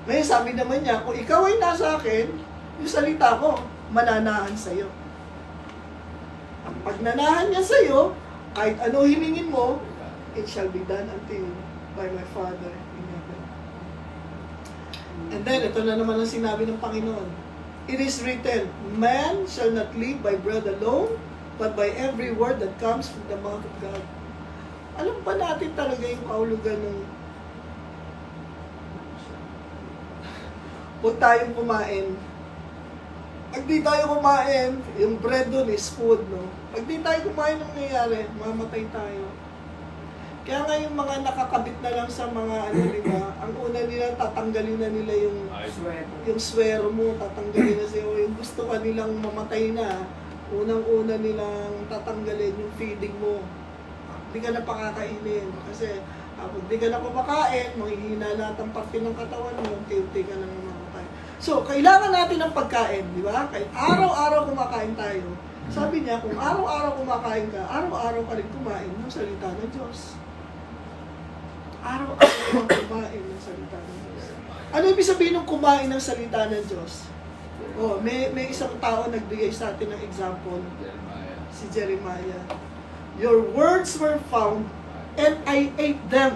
Speaker 2: Ngayon sabi naman niya, kung ikaw ay nasa akin, yung salita ko, mananahan sa'yo. Ang pagnanahan niya sa'yo, kahit ano hilingin mo, it shall be done unto you by my Father in heaven. And then, ito na naman ang sinabi ng Panginoon. It is written, man shall not live by bread alone, but by every word that comes from the mouth of God. Alam pa natin talaga yung kahulugan ng huwag tayong kumain. Pag di tayo kumain, yung bread doon is food, no? Pag di tayo kumain, ang nangyayari, mamatay tayo. Kaya nga yung mga nakakabit na lang sa mga ano, di ba? Ang una nila, tatanggalin na nila yung swero mo, tatanggalin na sa'yo. Yung gusto ka nilang mamatay na, unang-una nilang tatanggalin yung feeding mo. Hindi ka na pakakainin. Kasi pag di ka na kumakain, manghihina lahat ang parte ng katawan mo, unti-unti ka na mamatay. So, kailangan natin ng pagkain, di ba? Kaya araw-araw kumakain tayo. Sabi niya, kung araw-araw kumakain ka, araw-araw ka rin kumain ng salita ng Diyos. Araw-araw ka kumain ng salita ng Diyos. Ano ibig sabihin ng kumain ng salita ng Diyos? Oh, may isang tao nagbigay sa atin ng example,
Speaker 4: Jeremiah.
Speaker 2: si Jeremiah. Your words were found and I ate them.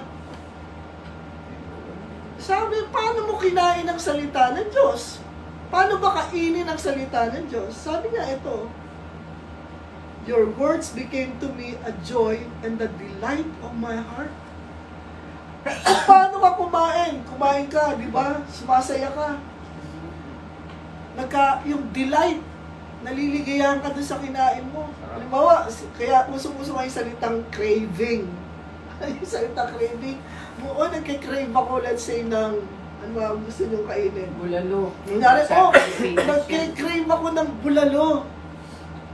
Speaker 2: Sabi, paano mo kinain ang salita ng Diyos? Paano ba kainin ang salita ng Diyos? Sabi niya ito, your words became to me a joy and the delight of my heart. Paano ka kumain? Kumain ka, di ba? Sumasaya ka. Yung delight, naliligayahan ka dun sa kinain mo. Halimbawa, kaya uso-uso nga yung salitang craving. Yung salitang craving. Oo, nagkikrave ako, let's say, ng ano ba gusto nyo kainin?
Speaker 1: Bulalo.
Speaker 2: Nangyari,
Speaker 1: Sa
Speaker 2: oh,
Speaker 1: Pilipinas yan.
Speaker 2: nagkikrave ako ng bulalo.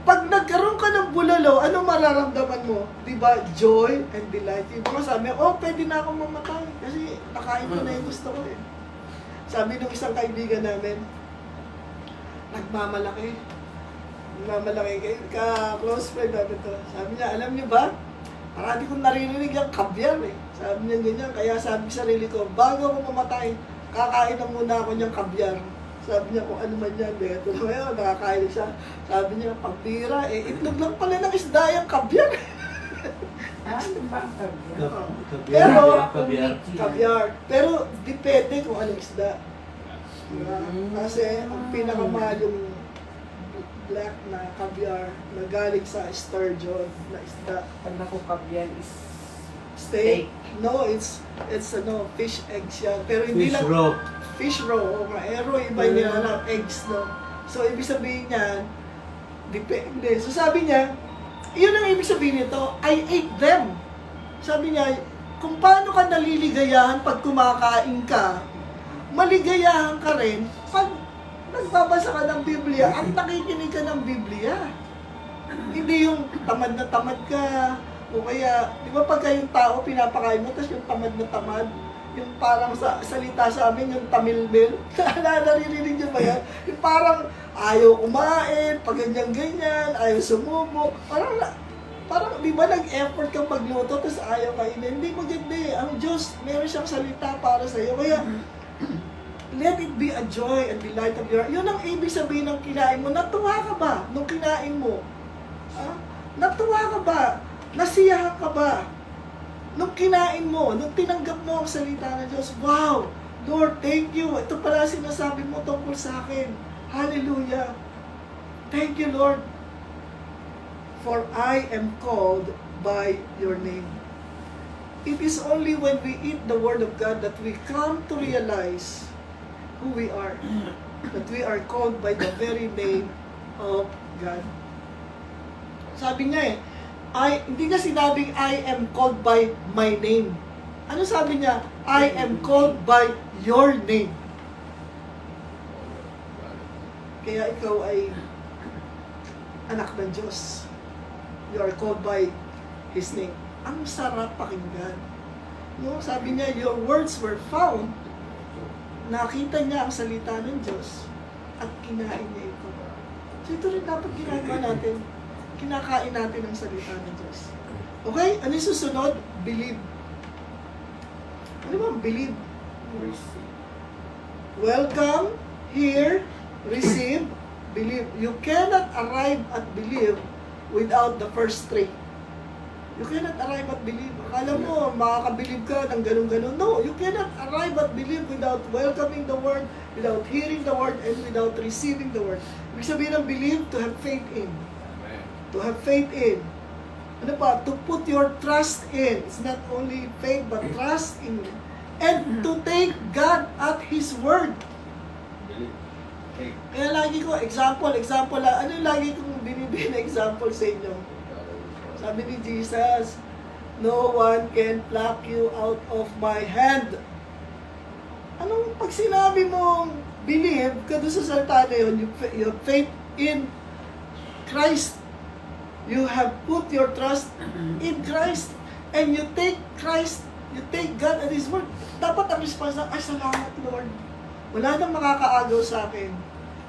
Speaker 2: Pag nagkaroon ka ng bulalo, ano mararamdaman mo? Diba? Joy and delight. Yung mga sabi, oh, pwede na akong mamatay. Kasi nakain ko na yung gusto ko eh. Sabi nung isang kaibigan namin, nagmamalaki. Nagmamalaki ka-close friend namin to. Sabi niya, alam niyo ba? Parati kong naririnig yung kabyar eh. Sabi niya ganyan. Kaya sabi sa sarili ko, bago ako mamatay, kakain na muna ako niyang kabyar. Sabi niya kung ano man yan, ito na ngayon, nakakain siya. Sabi niya, pagtira, itlog lang pala ng isda yung kabyar.
Speaker 1: Ano ba ang kabyar?
Speaker 3: Kabyar.
Speaker 2: Kabyar. Pero depende kung anong isda. Diba? Kasi ang pinakamahal yung black na kabyar na galing sa sturgeon na isda.
Speaker 1: Pag nakukabyar is
Speaker 2: Steak. No, it's fish eggs yan. Pero hindi
Speaker 3: Fish
Speaker 2: lang
Speaker 3: raw.
Speaker 2: fish raw o maero, iba yung nilalang eggs, no? So, ibig sabihin niya, depende. So, sabi niya, yun ang ibig sabihin nito, I ate them. Sabi niya, kung paano ka naliligayahan pag kumakain ka, maligayahan ka rin pag nagbabasa ka ng Biblia at nakikinig ka ng Biblia. Hindi yung tamad na tamad ka, o kaya, di ba pagka yung tao pinapakain mo, tapos yung tamad na tamad, yung parang sa salita sa amin, yung tamilmil. Naririnig niyo ba yan? Yung parang ayaw kumain, pag ganyan-ganyan, ayaw sumubok. Parang di ba nag-effort kang magluto, tapos ayaw kainin. Hindi maganda eh. Ang Diyos, meron siyang salita para sa iyo. Kaya, let it be a joy and delight of your... Yun ang ibig sabihin ng kinain mo. Natuwa ka ba nung kinain mo? Ha? Natuwa ka ba? Nasiyahan ka ba? Nung kinain mo, nung tinanggap mo ang salita ng Diyos, wow! Lord, thank you. Ito pala sinasabi mo tungkol sa akin. Hallelujah. Thank you, Lord. For I am called by your name. It is only when we eat the Word of God that we come to realize who we are. That we are called by the very name of God. Sabi niya hindi niya sinabing I am called by my name. Ano sabi niya? I am called by your name. Kaya ikaw ay anak ng Diyos. You are called by His name. Ang sarap pakinggan. No, sabi niya, your words were found. Nakita niya ang salita ng Diyos at kinain niya ito. So ito rin dapat ginagawa natin. Kinakain natin ang salita ng Diyos. Okay? Ano yung susunod? Believe. Ano ba ang believe? Welcome, hear, receive, believe. You cannot arrive at believe without the first three. You cannot arrive at believe. Akala mo, makakabilib ka ng ganun-ganun. No, you cannot arrive at believe without welcoming the Word, without hearing the Word, and without receiving the Word. Ibig sabihin ng believe, to have faith in. To have faith in. Ano pa? To put your trust in. It's not only faith, but trust in. And to take God at His Word. Kaya lagi ko, example lang. Ano yung lagi kong binibigay na example sa inyo? Sabi ni Jesus, No one can pluck you out of my hand. Anong pag sinabi mong believe ka doon sa salita na yun, you have faith in Christ. You have put your trust in Christ. And you take Christ, you take God at His Word. Dapat ang response na, ay salamat Lord. Wala nang makakaagaw sa akin.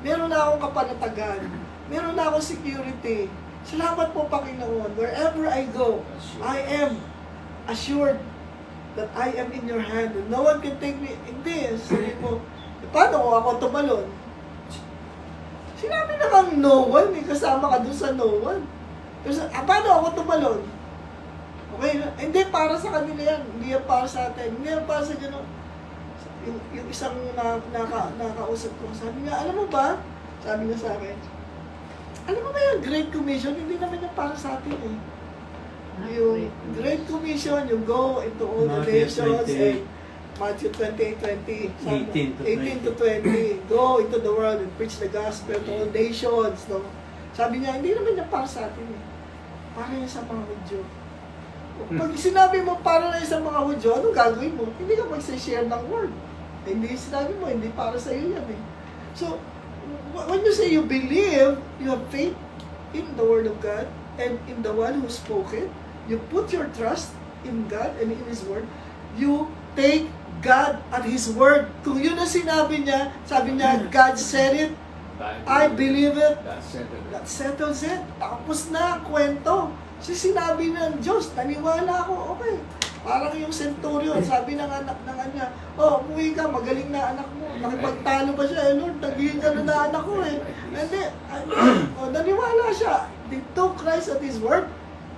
Speaker 2: Meron na akong kapanatagan. Meron na akong security. Salamat po, Panginoon. Wherever I go, I am assured that I am in your hand. And no one can take me. Hindi. Sabi mo, paano kung ako tumalon? Sinabi naman no one. Kasama ka dun sa no one. Kasi, paano ako tumalon? Okay, hindi para sa kanila yan. Hindi yan para sa atin. Hindi yan para sa gano'n. Yung isang nakausap ko, sabi niya, alam mo ba? Sabi niya sa akin, alam mo ba yung Great Commission? Hindi naman yan para sa atin eh. Yung Great Commission, yung go into all the
Speaker 3: Matthew
Speaker 2: nations
Speaker 3: 28.
Speaker 2: and Matthew 28:20.
Speaker 3: 18 to
Speaker 2: 20. Go into the world and preach the gospel to all nations. No? Sabi niya, hindi naman yan para sa atin eh. Para yan sa mga Hudyo. Pag sinabi mo para na sa mga Hudyo, anong gagawin mo? Hindi ka mag-share ng word. Hindi sinabi mo, hindi para sa iyo yan eh. So, when you say you believe, you have faith in the Word of God and in the one who spoke it, you put your trust in God and in His Word, you take God at His Word. Kung yun ang sinabi niya, sabi niya, God said it, I believe it, that settles it. Tapos na, kwento. Si sinabi ng Diyos, naniwala ako, okay. Parang yung centurion, sabi ng anak ng kanya, oh, umuwi ka, magaling na anak mo. Nakipagtalo pa siya, Lord, nagiging gano'n na anak ko eh. Hindi, naniwala siya. They took Christ at His word.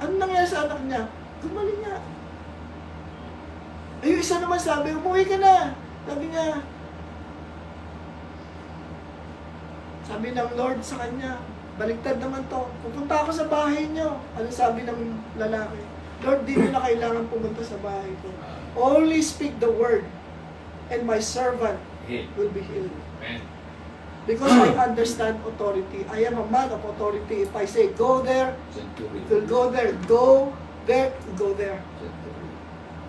Speaker 2: Ano nangyari sa anak niya? Gumaling nga. Yung isa naman sabi, umuwi ka na. Sabi ng Lord sa kanya, baliktad naman to. Pupunta ako sa bahay niyo. Ano sabi ng lalaki? Lord, di na kailangan pumunta sa bahay ko. Only speak the word and my servant will be healed. Because I understand authority. I am a man of authority. If I say go there, it will go there. Go there, go there.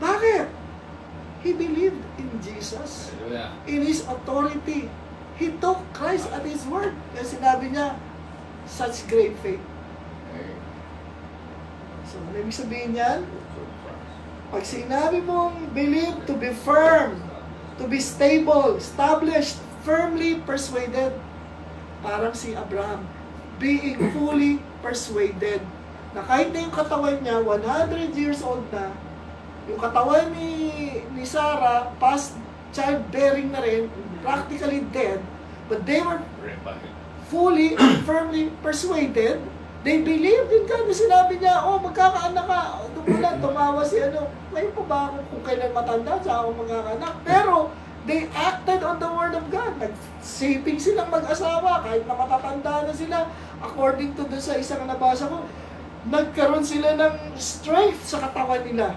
Speaker 2: Bakit? He believed in Jesus. In His authority. He took Christ at His word. Kaya sinabi niya, such great faith. So, ano ibig sabihin yan? Pag sinabi mong believe, to be firm, to be stable, established, firmly persuaded, parang si Abraham, being fully persuaded, na kahit na yung katawan niya, 100 years old na, yung katawan ni Sarah, past childbearing na rin, practically dead, but they were fully, firmly persuaded. They believed in God na sinabi niya, oh, magkakaanak ka. Doon lang, tumawa si ngayon pa ba ako kung kailan matanda, sa ako magkakaanak. Pero, they acted on the word of God. Nag-saving silang mag-asawa, kahit na matatanda na sila. According to doon sa isang nabasa ko, nagkaroon sila ng strength sa katawan nila.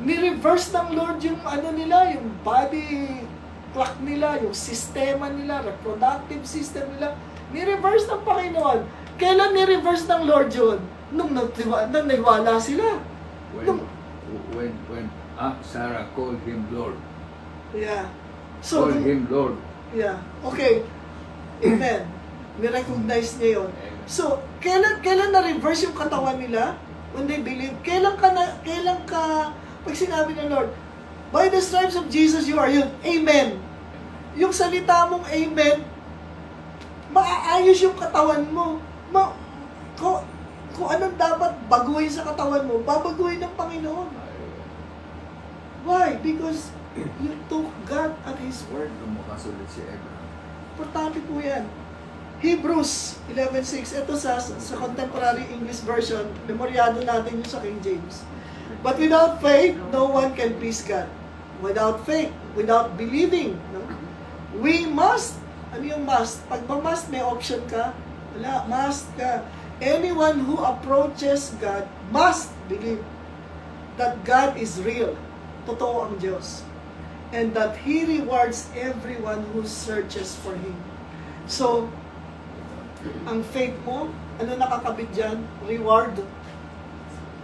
Speaker 2: Ni-reverse ng Lord yung nila, yung body clock nila, yung sistema nila, reproductive system nila. Ni-reverse ng Panginoon. Kailan ni-reverse ng Lord yun? Nung nagwala sila.
Speaker 4: When Sarah called him Lord.
Speaker 2: Yeah. So,
Speaker 4: Called him Lord.
Speaker 2: yeah. Okay. Amen. Ni-recognize niya yun. So, kailan na-reverse yung katawan nila? When they believe. Kailan ka, pag sinabi ng Lord, by the stripes of Jesus you are healed. Amen. Yung salita mong amen, maaayos yung katawan mo. Kung anong dapat baguhin sa katawan mo, babaguhin ng Panginoon. Why? Because you took God at His word.
Speaker 4: Lumakasunod si Abraham.
Speaker 2: Importante po yan. Hebrews 11:6. Ito sa contemporary English version, memoryado natin yung sa King James. But without faith, no one can please God. Without faith, without believing, no? We must. Ano yung must? Pag must, may option ka. Wala, must ka. Anyone who approaches God must believe that God is real. Totoo ang Diyos. And that He rewards everyone who searches for Him. So, ang faith mo, ano nakakabit dyan? Reward.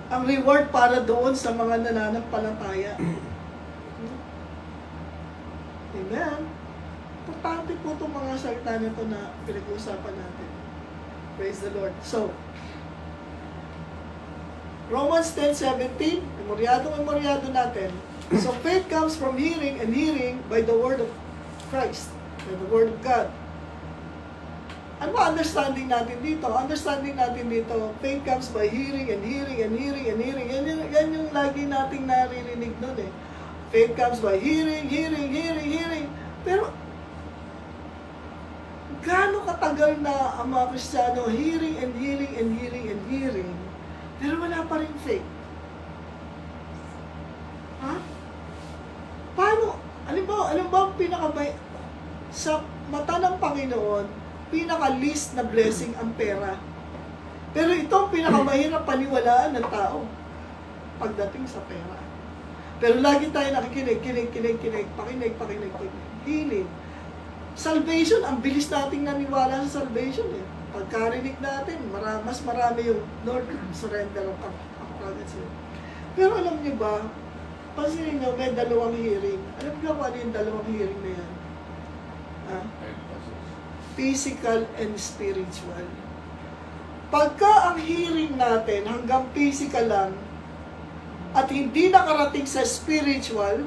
Speaker 2: ang reward para doon sa mga nananampalataya. Amen. Importante po itong mga salita nito na pinag-uusapan natin. Praise the Lord. So, Romans 10:17, memoryado natin. So, faith comes from hearing, and hearing by the word of Christ, by the word of God. Ano ba understanding natin dito? Understanding natin dito, faith comes by hearing and hearing and hearing and hearing. Yan yung lagi nating naririnig nun eh. Faith comes by hearing, hearing, hearing, hearing. Pero, gaano katagal na ang mga Kristiyano hearing and hearing and hearing and hearing, pero wala pa rin faith? Ha? Paano? Ano ba ang sa mata ng Panginoon, pinaka-least na blessing ang pera. Pero ito ang pinakamahirap paniwalaan ng tao pagdating sa pera. Pero lagi tayo nakikinig, pakinig. Healing. Salvation, ang bilis nating naniwala sa salvation eh. Pagkarinig natin, mas marami yung Lord, surrender ang province. Pero alam niyo ba, pansinin niyo, may dalawang hearing. Alam niyo kung ano yung dalawang hearing na yan? Ha? Physical and spiritual. Pagka ang hearing natin hanggang physical lang at hindi nakarating sa spiritual,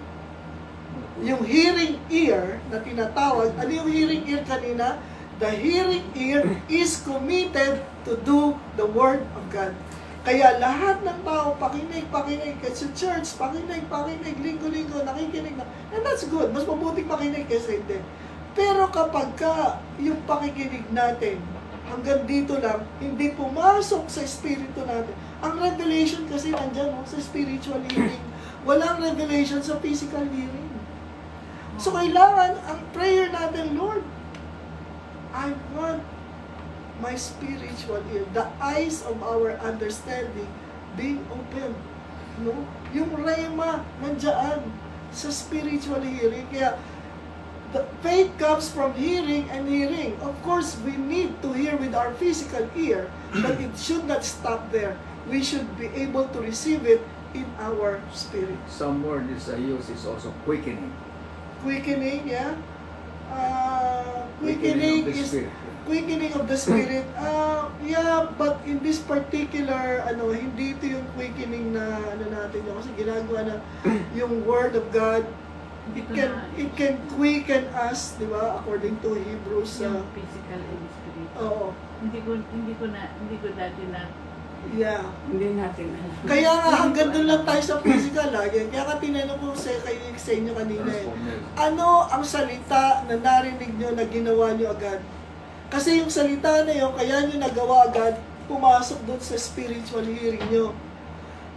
Speaker 2: yung hearing ear na tinatawag, ano yung hearing ear kanina? The hearing ear is committed to do the Word of God. Kaya lahat ng tao, pakinig, kasi church, pakinig, linggo-linggo, nakikinig na. And that's good, mas mabuting makinig kaysa hindi. Pero kapag yung pakikinig natin, hanggang dito lang, hindi pumasok sa espiritu natin. Ang revelation kasi nandyan, sa spiritual hearing. Walang revelation sa physical hearing. So kailangan, ang prayer natin, Lord, I want my spiritual ear, the eyes of our understanding being open. No? Yung rema nandiyan sa spiritual hearing. Kaya, the faith comes from hearing and hearing. Of course, we need to hear with our physical ear, but it should not stop there. We should be able to receive it in our spirit.
Speaker 4: Some word is used is also quickening.
Speaker 2: Quickening, yeah?
Speaker 4: Quickening of the
Speaker 2: is
Speaker 4: spirit.
Speaker 2: quickening of the spirit. Yeah, but in this particular, hindi ito yung quickening na, natin yun. Kasi ginagawa na yung Word of God, it can quicken us, di ba? According to Hebrews.
Speaker 5: Yung physical and spiritual.
Speaker 2: Oo.
Speaker 5: Hindi ko dati na
Speaker 2: Yeah.
Speaker 1: Hindi natin alam.
Speaker 2: Kaya nga hanggang doon lang tayo sa physical lagi. Kaya ka tinanong ko sa inyo kanina eh. Ano ang salita na narinig nyo na ginawa nyo agad? Kasi yung salita na yun, kaya nyo nagawa agad, pumasok doon sa spiritual hearing nyo.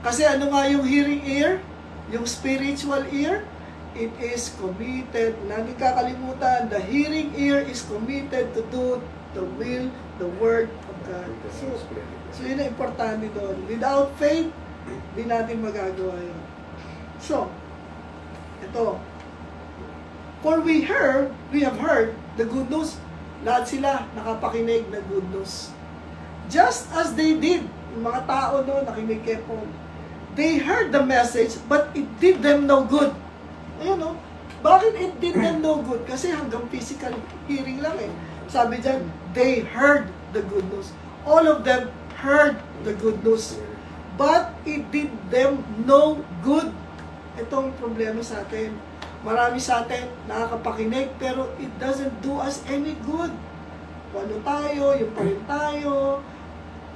Speaker 2: Kasi ano nga yung hearing ear? Yung spiritual ear? It is committed, natin kakalimutan, the hearing ear is committed to do the will, the word of God. So yun ang importante doon. Without faith, di natin magagawa yun. So, ito. For we have heard the good news. Lahat sila nakapakinig na good news. Just as they did, yung mga tao noon nakinig kay Paul. They heard the message, but it did them no good. Ayun no? Bakit it did them no good? Kasi hanggang physical hearing lang eh. Sabi dyan, they heard the good news. All of them heard the good news. But it did them no good. Itong problema sa atin. Marami sa atin nakakapakinig pero it doesn't do us any good. Kung ano tayo, yung pa rin tayo.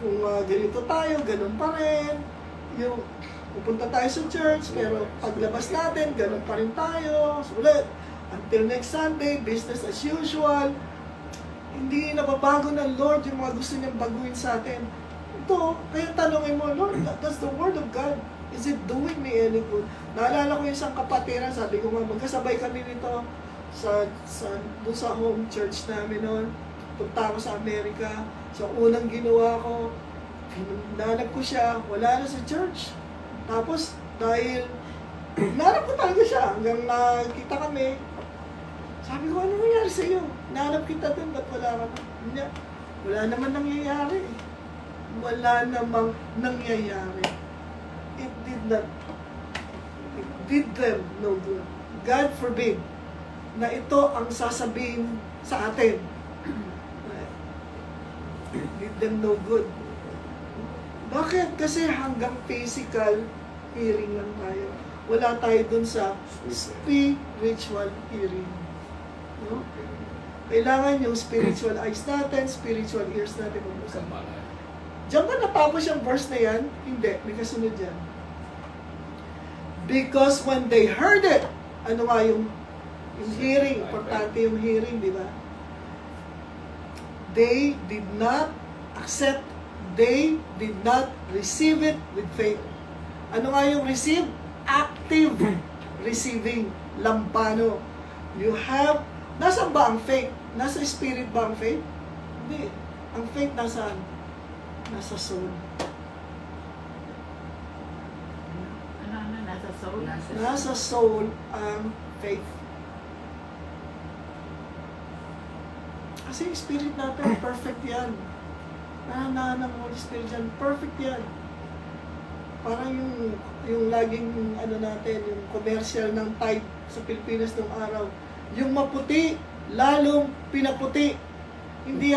Speaker 2: Kung ganito tayo, ganun pa rin. Yung pupunta tayo sa church pero paglabas natin, ganun pa rin tayo. So ulit, until next Sunday, business as usual. Hindi nababago ng Lord yung mga gusto niyang baguhin sa atin. Ito, kaya tanongin mo, Lord, that's the Word of God. Is it doing me any good? Naalala ko yung isang kapatiran, sabi ko nga, magkasabay kami nito doon sa home church namin noon. Punta ako sa Amerika. So, unang ginawa ko, hinanap ko siya, wala na sa church. Tapos, dahil, hinanap ko talaga siya hanggang nakita kami. Sabi ko, ano nangyari sa iyo? Nahanap kita doon, ba't wala ka na? Wala naman nangyayari. Wala namang nangyayari. it did them no good. God forbid na ito ang sasabihin sa atin. It did them no good. Bakit? Kasi hanggang physical hearing lang tayo. Wala tayo dun sa spiritual hearing. No? Kailangan yung spiritual eyes natin, spiritual ears natin. Diyan ba natapos yung verse na yan? Hindi. May kasunod yan. Because when they heard it, ano nga yung hearing? Importante yung hearing, di ba? They did not accept, they did not receive it with faith. Ano nga yung receive? Active receiving. Lampano. You have, nasa ba ang faith? Nasa spirit ba ang faith? Hindi. Ang faith nasaan? Nasa soul.
Speaker 5: Ano, nasa soul?
Speaker 2: Nasa soul ang faith. Kasi yung spirit natin, perfect yan. Nahanahan ng Holy Spirit yan, perfect yan. Parang yung laging ano natin, yung commercial ng Tide sa Pilipinas nung araw. Yung maputi, lalong pinaputi. Hindi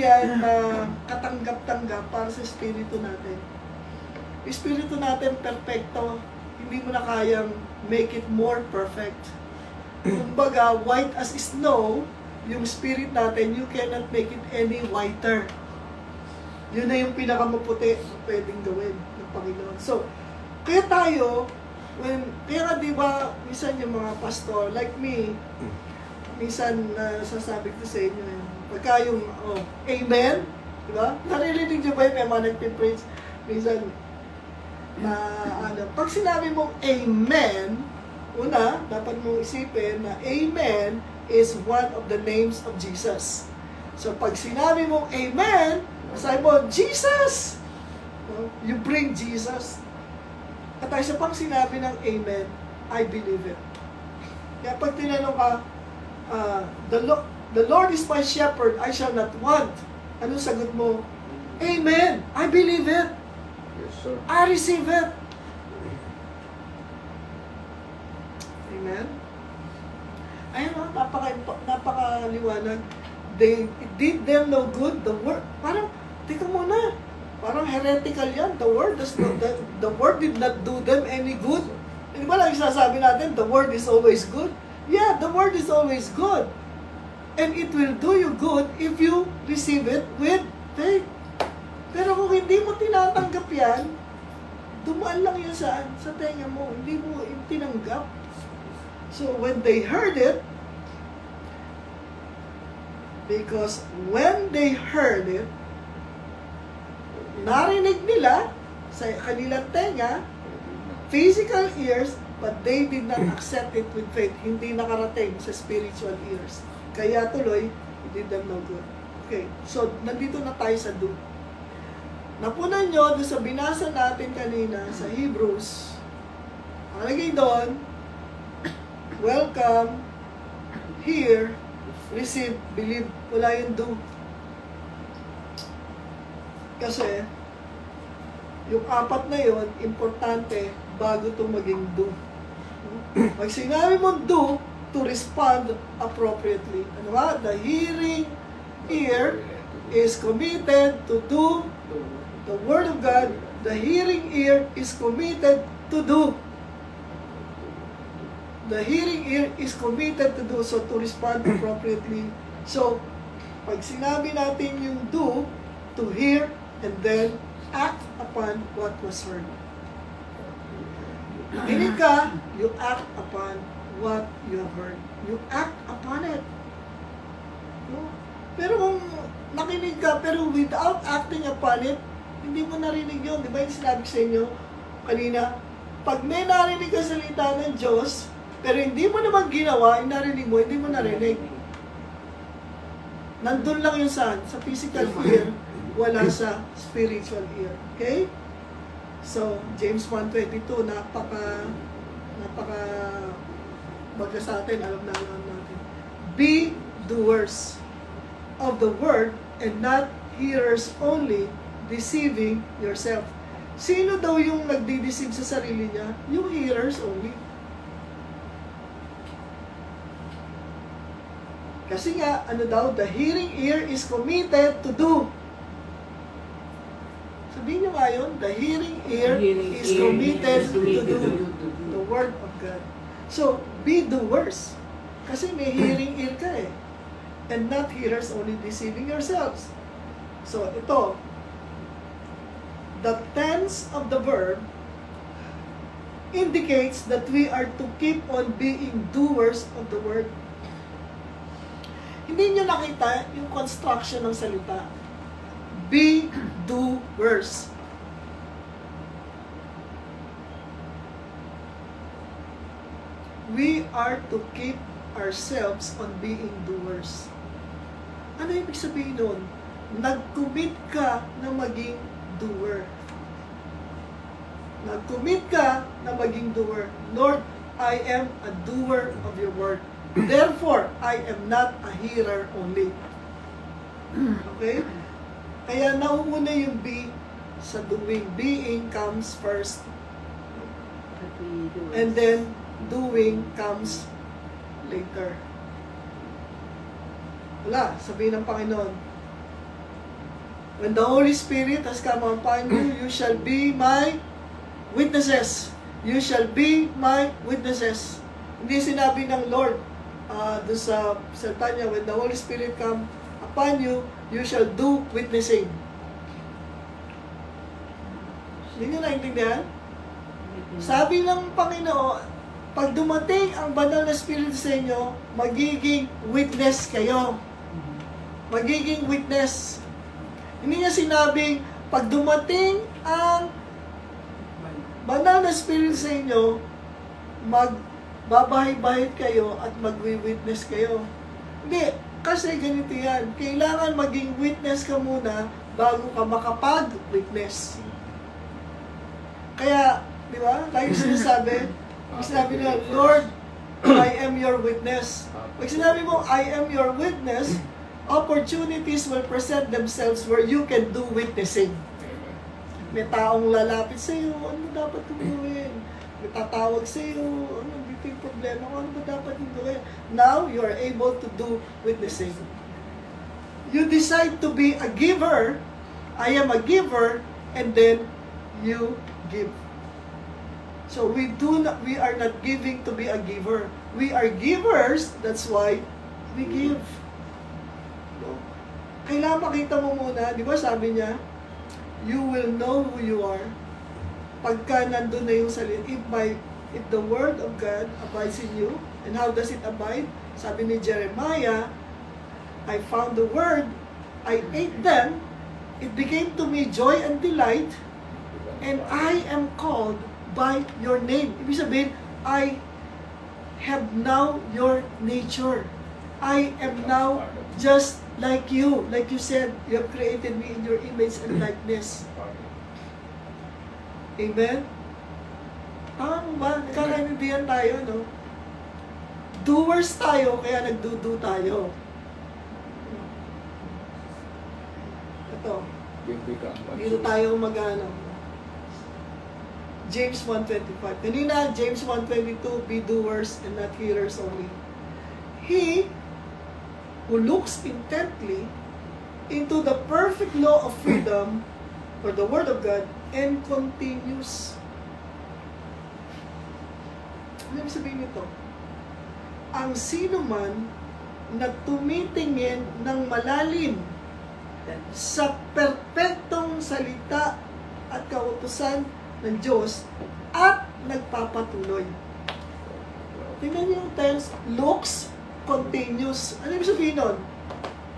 Speaker 2: yan katanggap-tanggap para sa espiritu natin. Espiritu natin perfecto, hindi mo na kayang make it more perfect. Kumbaga, white as snow, yung spirit natin, you cannot make it any whiter. Yun na yung pinakamaputi na pwedeng gawin ng Panginoon. So, kaya tayo, kaya nga diba, minsan yung mga pastor, like me, minsan sasabi ko sa inyo, pagka yung, amen, diba? Naririnig nyo ba yung may mga nagpipreach? Minsan, pag sinabi mong amen, una, dapat mong isipin na amen is one of the names of Jesus. So, pag sinabi mong amen, sabi mo, Jesus! No? You bring Jesus. At isa pang sinabi ng amen, I believe it. Kaya pag tinanong ka, the Lord is my shepherd, I shall not want. Anong sagot mo? Amen! I believe it!
Speaker 4: Yes, sir.
Speaker 2: I receive it! Amen? Ayun o, napakaliwanag. It did them no good. The word, parang, tika muna, parang heretical yan. The word did not do them any good. Hindi ba lang isasabi natin, the word is always good? Yeah, the word is always good. And it will do you good if you receive it with faith. Pero kung hindi mo tinatanggap yan, dumaan lang yan sa tenga mo. Hindi mo tinanggap. So when they heard it, because when they heard it, narinig nila sa kanilang tenga, physical ears, but they did not accept it with faith. Hindi nakarating sa spiritual ears. Kaya tuloy, it did them no good. Okay, so nandito na tayo sa do. Napunan nyo doon sa binasa natin kanina sa Hebrews. Ang lagay doon, welcome, hear, receive, believe. Wala yung do. Kasi, yung apat na yon importante bago itong maging do. Pag sinabi mong do, to respond appropriately. Ano ba? The hearing ear is committed to do the Word of God. The hearing ear is committed to do. The hearing ear is committed to do, so to respond appropriately. So, pag sinabi natin yung do, to hear, and then act upon what was heard. Nakinig ka, you act upon what you have heard. You act upon it. No? Pero kung nakinig ka, pero without acting upon it, hindi mo narinig yun. Di ba yung sinabi ko sa inyo kanina? Pag may narinig ka salita ng Diyos, pero hindi mo naman ginawa, yung narinig mo, hindi mo narinig. Nandun lang yun sa physical ear, wala sa spiritual ear. Okay? So, James 1:22, napaka baga sa atin, alam natin. Be doers of the word and not hearers only, deceiving yourself. Sino daw yung nagdi-deceive sa sarili niya? Yung hearers only. Kasi nga, ano daw, the hearing ear is committed to do. Sabihin nyo nga yun, the hearing ear is committed to do the word of God. So, be doers. Kasi may hearing ear ka eh. And not hearers only, deceiving yourselves. So, ito, the tense of the verb indicates that we are to keep on being doers of the word. Hindi nyo nakita yung construction ng salita. Be doers. We are to keep ourselves on being doers. Ano ibig sabihin nun? Nag-commit ka na maging doer. Nag-commit ka na maging doer. Lord, I am a doer of your word. Therefore, I am not a hearer only. Okay? Kaya nauuna yung be sa doing. Being comes first. And then, doing comes later. Wala, sabihin ng Panginoon, when the Holy Spirit has come upon you, you shall be my witnesses. You shall be my witnesses. Hindi sinabi ng Lord, doon sa salita niya, when the Holy Spirit come upon you, you shall do witnessing. Hindi nyo naintindihan? Sabi ng Panginoon, pag dumating ang banal na Espiritu sa inyo, magiging witness kayo. Magiging witness. Hindi niya sinabing, pag dumating ang banal na Espiritu sa inyo, magbabahay-bahid kayo at magwi-witness kayo. Hindi, kasi ganito yan. Kailangan maging witness ka muna bago ka makapag-witness. Kaya, di ba? Kaya sinasabi nila, Lord, I am your witness. Pag sinabi mo, I am your witness, opportunities will present themselves where you can do witnessing. May taong lalapit sa iyo, ano dapat kong gawin? May tatawag sa iyo, ano dito yung problema ko, ano ba dapat kong gawin? Now, you are able to do witnessing. You decide to be a giver, I am a giver, and then you give. So we are not giving to be a giver. We are givers, that's why we give. No? Kailangan makita mo muna, di ba sabi niya, you will know who you are pagka nandun na yung salita. If the word of God abides in you, and how does it abide? Sabi ni Jeremiah, I found the word, I ate them, it became to me joy and delight, and I am called by your name. Ibig sabihin, I have now your nature. I am now just like you. Like you said, you have created me in your image and likeness. Amen? Tama ba? Nagkakaintindihan tayo, no? Doers tayo, kaya nagdudo tayo. Ito. Dito tayo mag-ano. James 1:25. Kanina, James 1:22, be doers and not hearers only. He who looks intently into the perfect law of freedom, or the Word of God, and continues. Ano ibig sabihin nito? Ang sino man na tumitingin ng malalim sa perpektong salita at kautusan ng Diyos at nagpapatuloy. Tingnan niyo yung tense, looks, continues. Ano ibig sabihin nun?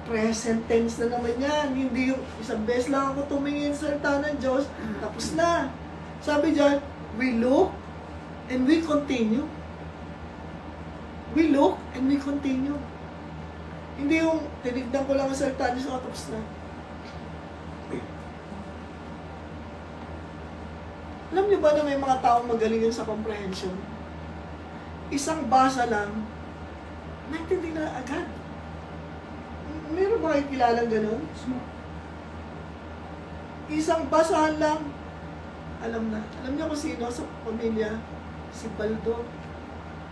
Speaker 2: Present tense na naman yan. Hindi yung isang beses lang ako tumingin sa salita ng Diyos, tapos na. Sabi dyan, we look and we continue. We look and we continue. Hindi yung tinignan ko lang ang salita ng Diyos, tapos na. Alam niyo ba na may mga taong magaling sa comprehension? Isang basa lang, naintindi na agad. Meron ba kayo kilalang ganun? Isang basahan lang, alam na. Alam niyo kung sino sa pamilya? Si Baldo.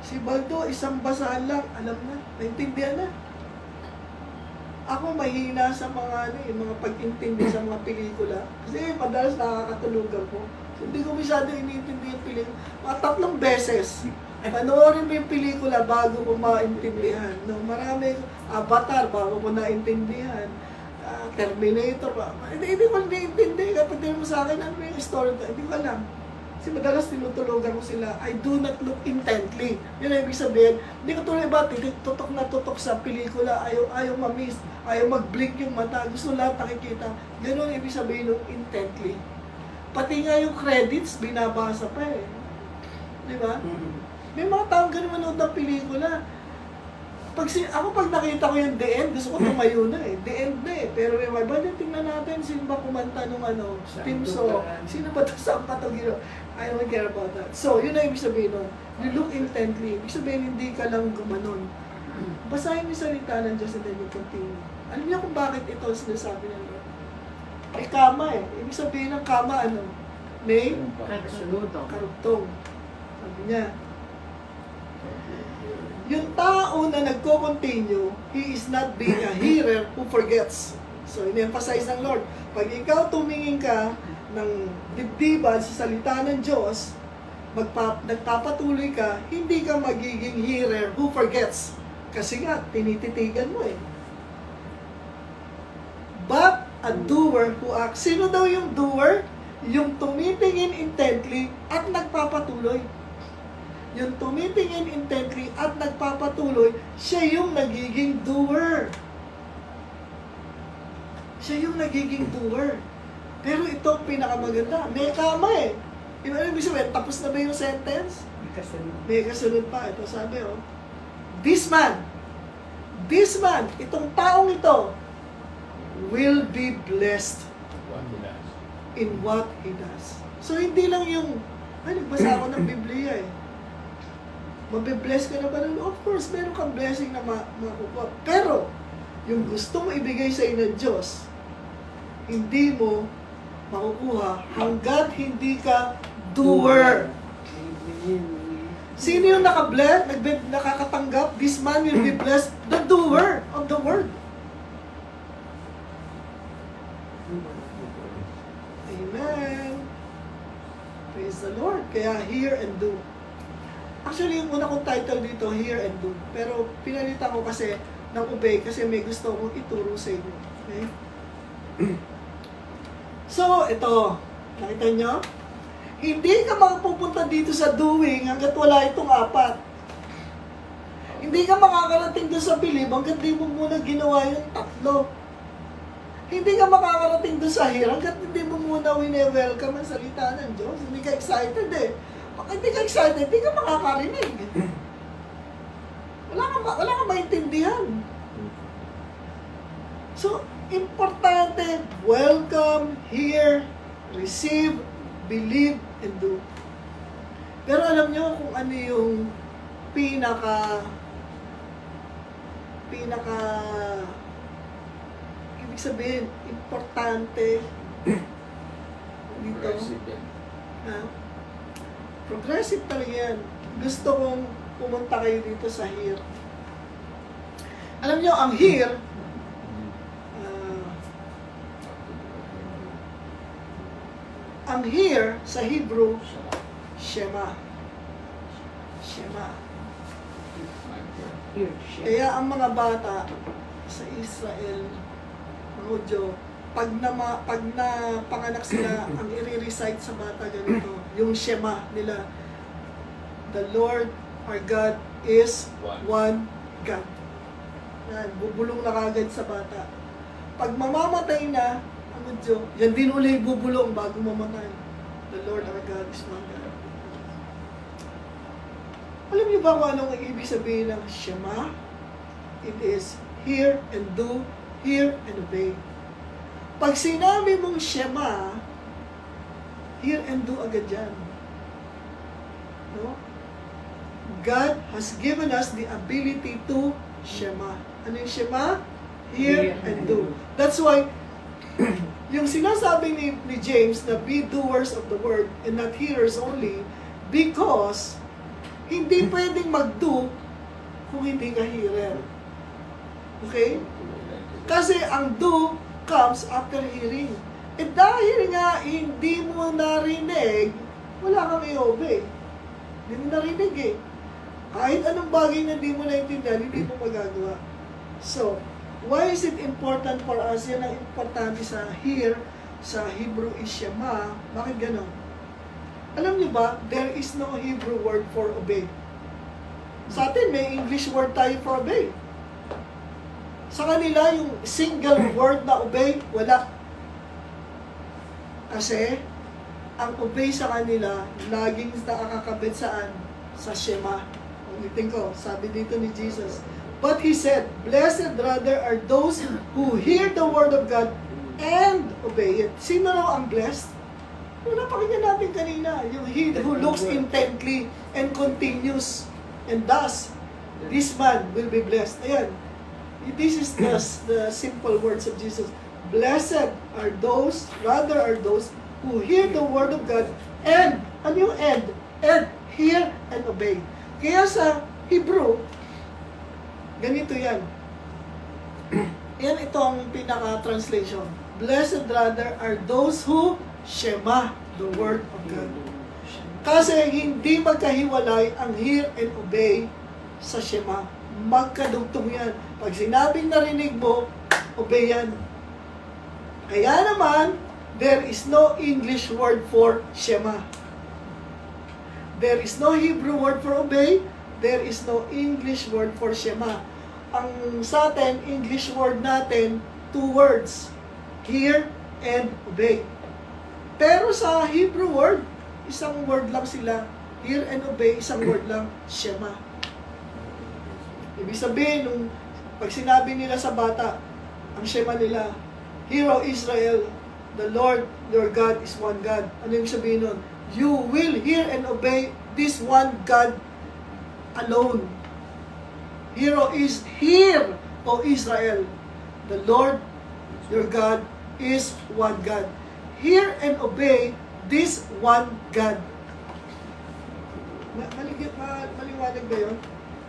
Speaker 2: Si Baldo, isang basahan lang, alam na. Naintindihan na. Ako mahina sa mga mga pag-intindi sa mga pelikula. Kasi madalas nakakatulog ako. So, hindi ko masyado iniintindi yung pelikula. Mga 3 beses. Panoorin mo yung pelikula bago ko maintindihan. No, marami, Avatar bago ko naintindihan. Terminator ba? Hindi ko naiintindi. Kapag din mo sa akin, ano yung story? Hindi ko alam. Kasi madalas tinutulugan ko sila, I do not look intently. Yun ang ibig sabihin. Hindi ko tuloy ba, tutok na tutok sa pelikula, ayaw ma-miss, ayaw mag-blink yung mata, gusto lahat nakikita. Ganun ang ibig sabihin ng intently. Pati nga yung credits, binabasa pa eh. Di ba? May mga taong ganun manood ng pelikula. Ako pag nakita ko yung The End, gusto ko tumayo na eh. The End na eh. Pero may ba, tingnan natin, sino ba kumanta nung team song? Sino ba ito sa patagiro? I don't care about that. So, yun ang ibig sabihin nun. You look intently. Ibig sabihin, hindi ka lang gumanon. Basahin yung salita ng Diyos and then you continue. Alam niyo kung bakit ito sinasabi ng Lord? May kama eh. Ibig sabihin ng kama ano? May
Speaker 5: Kasaludo.
Speaker 2: karugtong. Sabi niya, yung tao na nagko-continue, he is not being a hearer who forgets. So, in-emphasize ng Lord, pag ikaw tumingin ka ng dibdiban sa salita ng Diyos, nagpapatuloy ka, hindi ka magiging hearer who forgets. Kasi nga, tinititigan mo eh. But a doer who acts. Sino daw yung doer? Yung tumitingin intently at nagpapatuloy. Yung tumitingin intently at nagpapatuloy, siya yung nagiging doer. Siya yung nagiging doer. Pero ito pinakamaganda. May kama eh. Ibig sabihin, tapos na ba yung sentence? May kasunod pa. Ito sabi this man, itong taong ito, will be blessed in what he does. So hindi lang yung, nagbasa ako ng Biblia eh. Mabibless ka na ba nun? Of course, meron kang blessing na makukuha. Pero, yung gusto mo ibigay sa ng Diyos, hindi mo makukuha hanggat hindi ka doer. Sino yung nakakatanggap? This man will be blessed, the doer of the word. Amen. Praise the Lord. Kaya hear and do. Actually, yung una kong title dito, hear and do. Pero pinalitan ko kasi ng obey kasi may gusto kong ituro sa inyo. Okay? So, ito. Nakita nyo? Hindi ka makapupunta dito sa doing hanggat wala itong 4. Hindi ka makakarating doon sa believe hanggat di mo muna ginawa yung 3. Hindi ka makakarating doon sa hear hanggat hindi mo muna wine-welcome ang salita ng Diyos. Hindi ka excited eh. Pag hindi ka excited, hindi ka makakarinig. Wala kang maintindihan. So, importante, welcome, hear, receive, believe, and do. Pero alam nyo kung ano yung ibig sabihin, importante dito. Ha? Progressive talaga yan. Gusto kong pumunta kayo dito sa hear. Alam nyo, ang hear, sa Hebrew, Shema. Shema. Kaya ang mga bata sa Israel, mga Hudyo, pag panganak sila, ang i-recite sa bata ganito, yung Shema nila, the Lord our God is one God. Yan, bubulong na kagad sa bata. Pag mamamatay na, ang Hudyo, yan din uli bubulong bago mamatay. The Lord our God is one God. Alam niyo ba kung anong ibig sabihin ng Shema? It is hear and do, hear and obey. Pag sinabi mong Shema, hear and do agad yan. No? God has given us the ability to Shema. Ano yung Shema? Hear and do. That's why, yung sinasabi ni James na be doers of the word and not hearers only, because hindi pwedeng mag-do kung hindi ka hearer. Okay? Kasi ang do comes after hearing. Eh dahil nga hindi mo narinig, wala kang i-obey. Hindi mo narinig eh. Kahit anong bagay na hindi mo naintindihan, hindi mo magagawa. So, why is it important for us? Yan ang importante sa here, sa Hebrew is Shema. Bakit ganon? Alam niyo ba, there is no Hebrew word for obey. Sa atin, may English word tayo for obey. Sa kanila, yung single word na obey, wala. Kasi, ang obey sa kanila, laging nakakakabit saan? Sa Shema. Ulitin ko, sabi dito ni Jesus. But He said, blessed rather are those who hear the word of God and obey it. Sino raw ang blessed? Yung napakinggan natin kanina, yung he who looks intently and continues and does, this man will be blessed. Ayan. This is the simple words of Jesus. Blessed are those, rather are those who hear the word of God and, ano yung and? And, hear and obey. Kaya sa Hebrew, ganito yan. Yan itong pinaka-translation. Blessed rather are those who Shema the word of God. Kasi hindi magkahiwalay ang hear and obey sa Shema. Magkadugtong yan. Pag sinabing narinig mo, obey yan. Kaya naman, there is no English word for Shema. There is no Hebrew word for obey. There is no English word for Shema. Ang sa atin, English word natin, 2 words. Hear and obey. Pero sa Hebrew word, isang word lang sila. Hear and obey, isang word lang, Shema. Ibig sabihin, nung pag sinabi nila sa bata, ang Shema nila, Hear, O Israel, the Lord your God is one God. Ano yung sabihin nun? You will hear and obey this one God alone. Hear, O Israel, the Lord your God is one God. Hear and obey this one God. Maliwanag ba yun?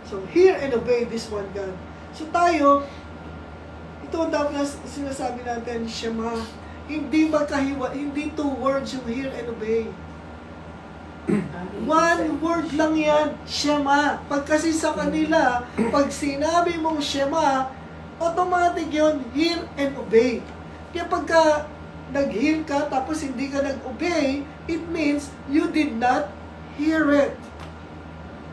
Speaker 2: So, hear and obey this one God. So tayo, ito ang dapat sinasabi natin, Shema. Hindi hindi 2 words yung hear and obey. 1 word lang yan, Shema. Pag kasi sa kanila, pag sinabi mong Shema, automatic yun, hear and obey. Kaya pagka nag-hear ka tapos hindi ka nag-obey, it means you did not hear it.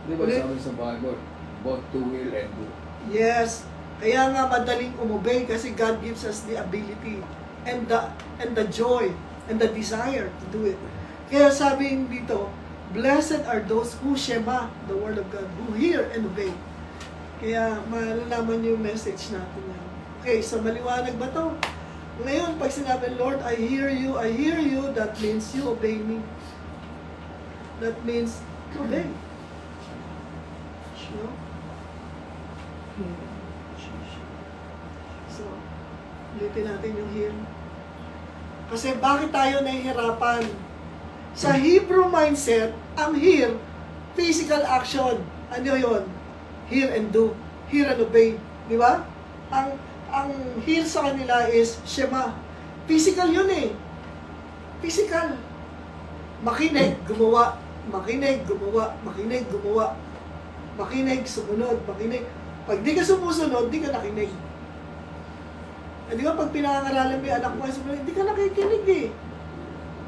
Speaker 4: Di ba sabi sa Bible, both to will and do?
Speaker 2: Yes. Kaya nga madaling umobey kasi God gives us the ability and the joy and the desire to do it. Kaya sabi dito, blessed are those who Shema the word of God, who hear and obey. Kaya malalaman niyo yung message natin yan. Okay, so maliwanag ba to? Ngayon, pag sinabi, Lord, I hear you, that means you obey me. That means obey. No? So, ulitin natin yung hear. Kasi bakit tayo nahihirapan? Sa Hebrew mindset, ang hear, physical action. Ano yun? Hear and do. Hear and obey. Di ba? Ang hear sa kanila is Shema. Physical yun eh. Physical. Makinig, gumawa. Makinig, gumawa. Makinig, gumawa. Makinig, sumunod. Makinig. Pag di ka sumusunod, di ka nakinig. Di ba pag pinangaralan mo yung anak mo, hindi ka nakikinig eh.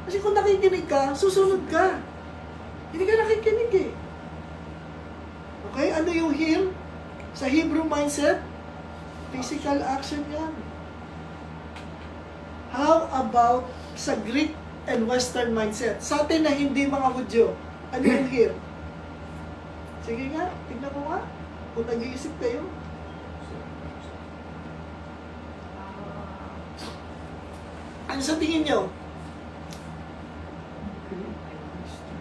Speaker 2: Kasi kung nakikinig ka, susunod ka. Hindi ka nakikinig eh. Okay? Ano yung hear? Sa Hebrew mindset, physical action yan. How about sa Greek and Western mindset? Sa atin na hindi mga Hudyo, ano yung hear? Sige nga, tignan mo nga. Kung nag-iisip kayo. Ano sa tingin nyo?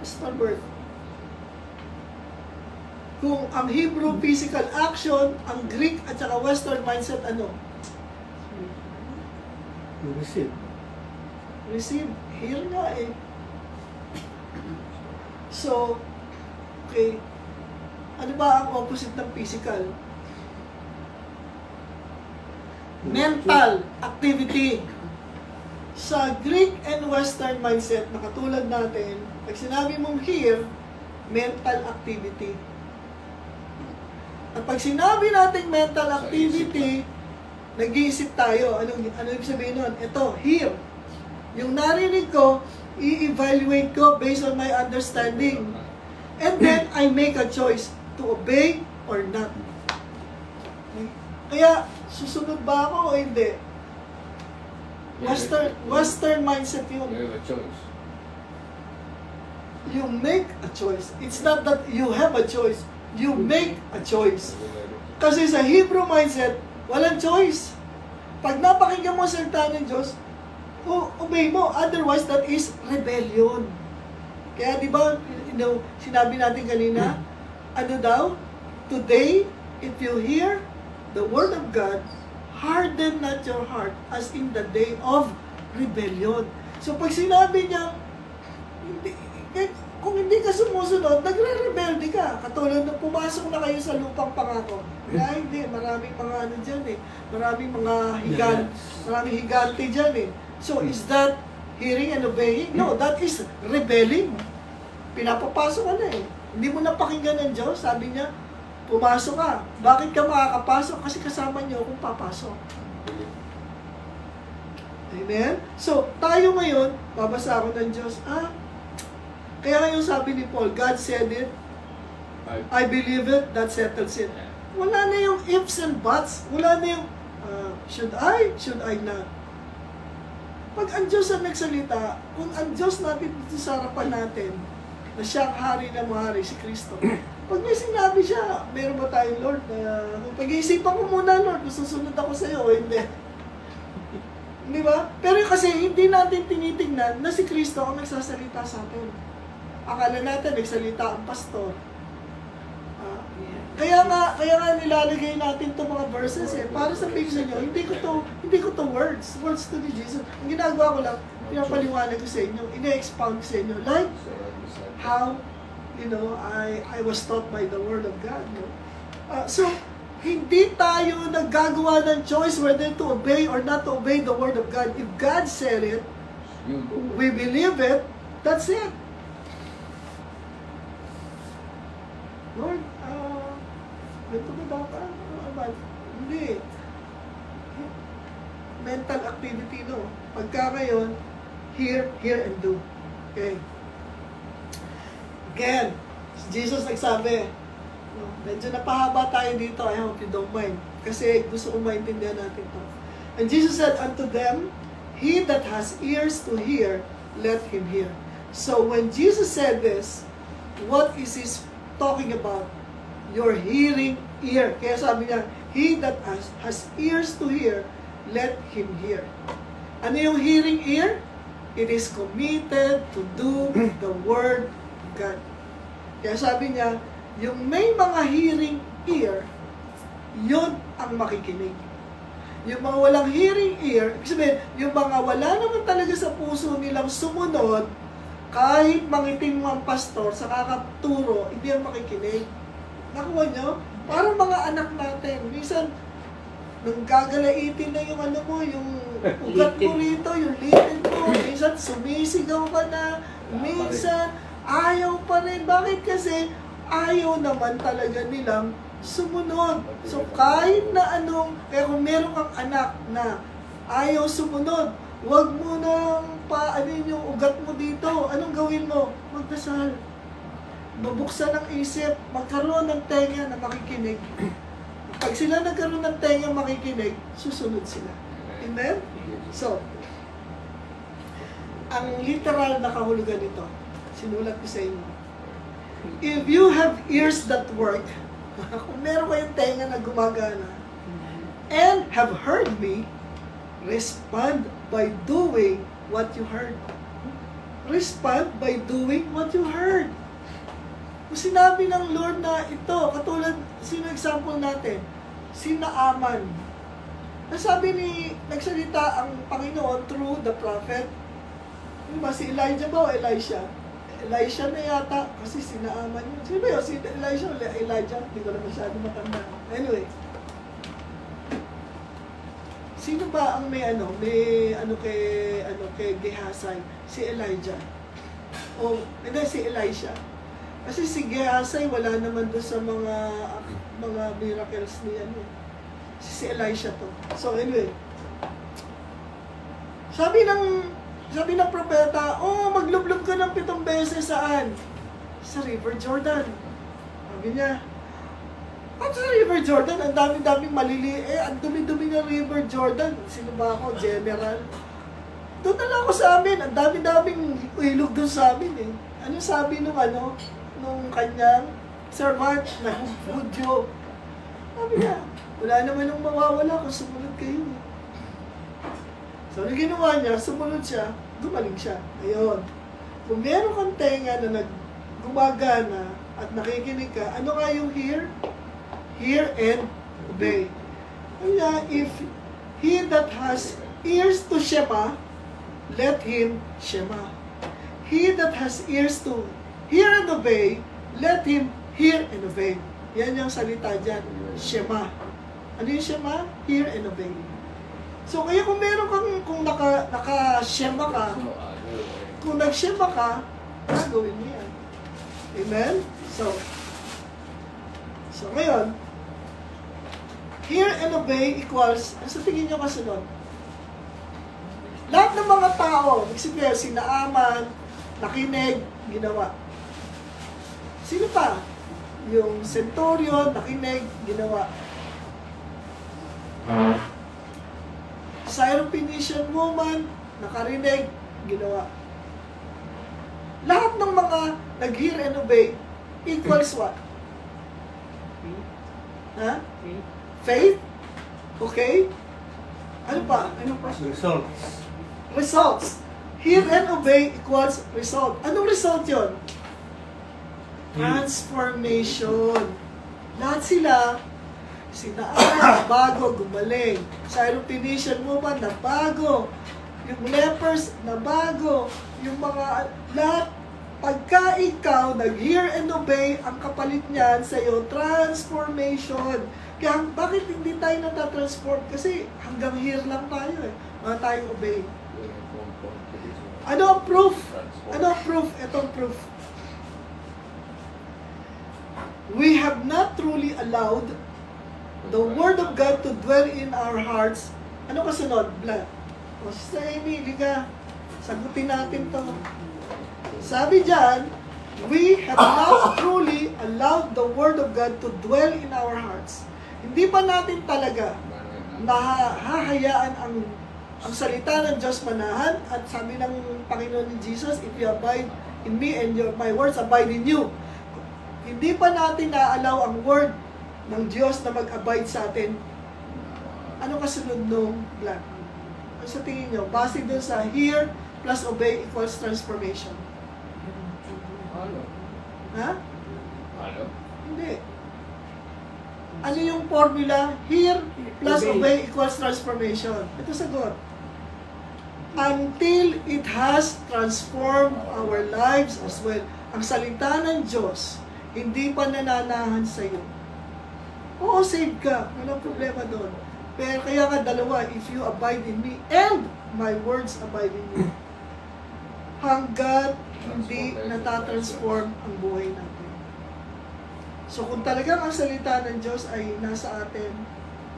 Speaker 2: Mr. Bert. Kung ang Hebrew physical action, ang Greek at saka Western mindset ano?
Speaker 3: You receive.
Speaker 2: receive. Hear nga eh. So, okay. Ano ba ang opposite ng physical? Mental activity. Sa Greek and Western mindset na katulad natin, pag sinabi mong hear, mental activity. At pag sinabi nating mental activity, nag-iisip tayo. Ano ibig sabihin nun? Ito, hear. Yung narinig ko, i-evaluate ko based on my understanding. And then, I make a choice to obey or not. Kaya, susunod ba ako o hindi? Western mindset yun.
Speaker 4: You have a choice.
Speaker 2: You make a choice. It's not that you have a choice. You make a choice. Kasi sa Hebrew mindset, walang choice. Pag napakinggan mo ang salita ng Diyos, obey mo. Otherwise, that is rebellion. Kaya di ba, sinabi natin kanina, ano daw? Today, if you hear the word of God, harden not your heart as in the day of rebellion. So pag sinabi niya, kung hindi ka sumusunod, nagre-rebelde ka. Katulad nung pumasok na kayo sa lupang pangako. Kaya hindi, maraming mga ano dyan eh. Maraming mga maraming higante dyan eh. So is that hearing and obeying? No, that is rebelling. Pinapapasok ka na eh. Hindi mo napakinggan ng Diyos. Sabi niya, pumasok ka. Bakit ka makakapasok? Kasi kasama niyo kung papasok. Amen? So, tayo ngayon, babasa ako ng Diyos, kaya ngayon sabi ni Paul, God said it, I believe it, that settles it. Wala na yung ifs and buts. Wala na yung, should I not? Pag ang Diyos ang nagsalita, kung ang Diyos natin dito sa harapan natin, na siyang hari na mahari, si Kristo, pag may sinabi siya, meron ba tayong Lord na pag-iisipan ko muna, Lord, kung susunod ako sa iyo o hindi. Di ba? Pero kasi hindi natin tinitingnan na si Kristo ang nagsasalita sa atin. Akala natin nagsalita ang pastor. Kaya nga nilalagay natin itong mga verses eh, para sabihin sa inyo, hindi ko to words to ni Jesus. Ang ginagawa ko lang, pinapaliwanag ko sa inyo, ina-expound ko sa inyo, like how, I was taught by the Word of God. So, hindi tayo naggagawa ng choice whether to obey or not to obey the Word of God. If God said it, we believe it, that's it. Lord, ganito ba dapat? Hindi. Mental activity, no? Pagka ngayon, hear, and do. Okay. Again, Jesus nagsabi, medyo napahaba tayo dito, I hope you don't mind. Kasi gusto ko maintindihan natin to. And Jesus said unto them, he that has ears to hear, let him hear. So when Jesus said this, what is he talking about? Your hearing ear. Kaya sabi niya, he that has ears to hear, let him hear. Ano yung hearing ear? It is committed to do the word of God. Kaya sabi niya, yung may mga hearing ear, yun ang makikinig. Yung mga walang hearing ear, ibig sabihin, yung mga wala naman talaga sa puso nilang sumunod, kahit mangiting mga pastor sa kakaturo, hindi ang makikinig. Nakuha nyo? Parang mga anak natin. Minsan, nung gagalaitin na yung yung ugat mo rito, yung lipid mo, minsan sumisigaw ka na, minsan ayaw pa rin. Bakit? Kasi ayaw naman talaga nilang sumunod. So kahit na kaya kung meron kang anak na ayaw sumunod, huwag mo nang paanin yung ugat mo dito. Anong gawin mo? Magdasal. Mabuksan ang isip, magkaroon ng tenga na makikinig. Pag sila nagkaroon ng tenga makikinig, susunod sila. Amen? So, ang literal na kahulugan nito, sinulat ko sa inyo. If you have ears that work, kung meron kayong tenga na gumagana, and have heard me, respond by doing what you heard. Respond by doing what you heard. Kung sinabi ng Lord na ito, katulad, sino example natin? Si Naaman. Nagsalita ang Panginoon through the prophet Diba, si Elijah ba o Elisha? Elisha na yata, kasi sinaaman yun. Sino ba yun? Si Elisha o Elijah? Hindi ko na masyado matanda. Anyway. Sino ba ang may kay Gehazi? Si Elijah. O, hindi, si Elisha. Kasi si Gehazi, wala naman doon sa mga miracles ni si Elisha to. So anyway, sabi ng propeta, maglublob ka ng 7 beses saan? Sa River Jordan. Sabi niya, at sa River Jordan, ang dami-daming ang dumi-dumi ng River Jordan. Sino ba ako? General. Doon na lang ako sa amin. Ang dami-daming ilog doon sa amin eh. Ano sabi nung kanyang servant na Hudyo? Sabi niya, wala naman nung mawawala kung sumunod kayo. So, ano ginawa niya? Sumunod siya, gumaling siya. Ayun. Kung meron kang tenga na gumagana at nakikinig ka, ano nga yung hear? Hear and obey. Kaya, if he that has ears to shema, let him shema. He that has ears to hear and obey, let him hear and obey. Yan yung salita dyan. Shema. Ano yung shema? Hear and obey. So, kaya kung meron kung naka-shema ka, kung nag-shema ka, gagawin mo yan. Amen? So ngayon, hear and obey equals, ano sa tingin nyo kasunod? Lahat ng mga tao, nagsipir, sinaaman, nakinig, ginawa. Sino pa? Yung centurion, nakinig, ginawa. Syrophoenician woman, nakarinig, ginawa. Lahat ng mga nag-hear and obey equals what? Ha? Faith? Okay? Ano pa?
Speaker 1: Ano pa?
Speaker 3: Results.
Speaker 2: Results. Hear and obey equals result. Anong result yon? Transformation. Lahat sila, sinaan, bago, gumaling. Syrophoenician woman, na bago. Yung lepers, na bago. Yung mga, lahat, pagka ikaw nag-hear and obey, ang kapalit niyan sa iyo, transformation. Kaya bakit hindi tayo natatransform? Kasi hanggang hear lang tayo eh. Mga tayong obey. Ano ang proof? Ano ang proof? Itong proof. We have not truly allowed the Word of God to dwell in our hearts. Ano kasunod? Blood. O, Sister Amy, liga. Sagutin natin to. Sabi dyan, we have not truly allowed the Word of God to dwell in our hearts. Hindi pa natin talaga nahahayaan ang salita ng Diyos manahan, at sabi ng Panginoon ni Jesus, if you abide in me and my words abide in you. Hindi pa natin na-allow ang word ng Diyos na mag-abide sa atin. Ano kasunod nung black? Ano sa tingin nyo? Base dun sa hear plus obey equals transformation.
Speaker 4: Ano?
Speaker 2: Ha?
Speaker 4: Ano?
Speaker 2: Hindi. Ano yung formula? Hear plus obey equals transformation. Ito sagot. Until it has transformed our lives as well. Ang salita ng Diyos, hindi pa nananahan sa iyo. Oo, save ka. Walang problema doon. Pero kaya nga dalawa, if you abide in me and my words abide in you. Hanggat hindi natatransform ang buhay natin. So kung talagang ang salita ng Diyos ay nasa atin,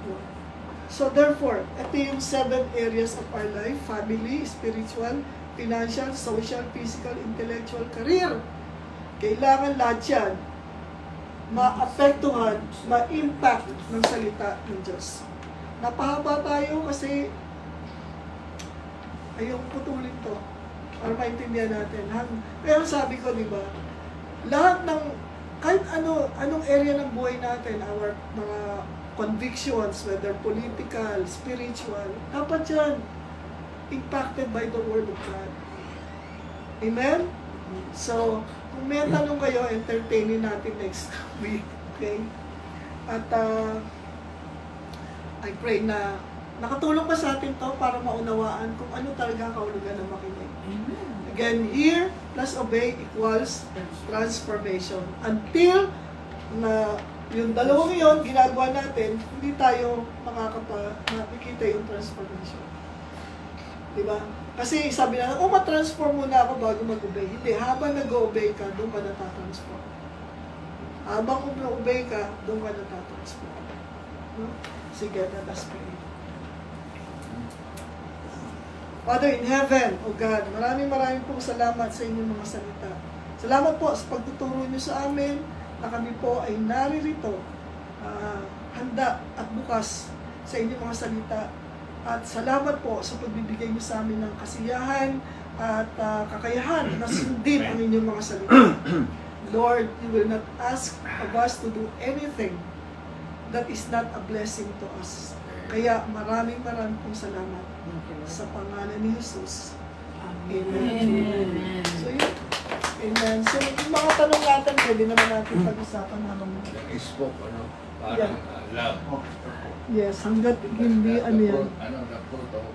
Speaker 2: yun. So therefore, ito yung 7 areas of our life: family, spiritual, financial, social, physical, intellectual, career. Kailangan lahat yan maapektuhan, ma-impact ng salita ng Diyos. Napahaba tayo kasi ayong putulin to para maintindihan natin. Kaya sabi ko, di ba, lahat ng, kahit anong area ng buhay natin, our mga convictions, whether political, spiritual, dapat yan impacted by the Word of God. Amen? So, kung may tanong kayo, entertainin natin next week. Okay? At I pray na nakatulong ba sa atin to para maunawaan kung ano talaga ang kahulugan ng makinig. Again, hear plus obey equals transformation. Until na yung dalawang yon ginagawa natin, hindi tayo makikita yung transformation. Diba? Kasi sabi na, matransform muna ako bago mag-obey. Hindi, habang nag-obey ka, doon ka natatransform. Habang obey ka, doon ka natatransform. No? Sige, let us pray. Father in heaven, O God, maraming pong salamat sa inyong mga salita. Salamat po sa pagtuturo niyo sa amin na kami po ay naririto, handa at bukas sa inyong mga salita. At salamat po sa pagbibigay niyo sa amin ng kasiyahan at kakayahan na sundin ang inyong mga salita. Lord, you will not ask of us to do anything that is not a blessing to us. Kaya maraming pong salamat sa pangalan ni Jesus. Amen.
Speaker 5: Amen.
Speaker 2: So yun. Amen. So yung mga tanong natin, pwede naman natin pag-usapan habang
Speaker 4: Yung spoke, parang love.
Speaker 2: yes, hanggat hindi
Speaker 4: The
Speaker 2: ano yan.
Speaker 4: fruit of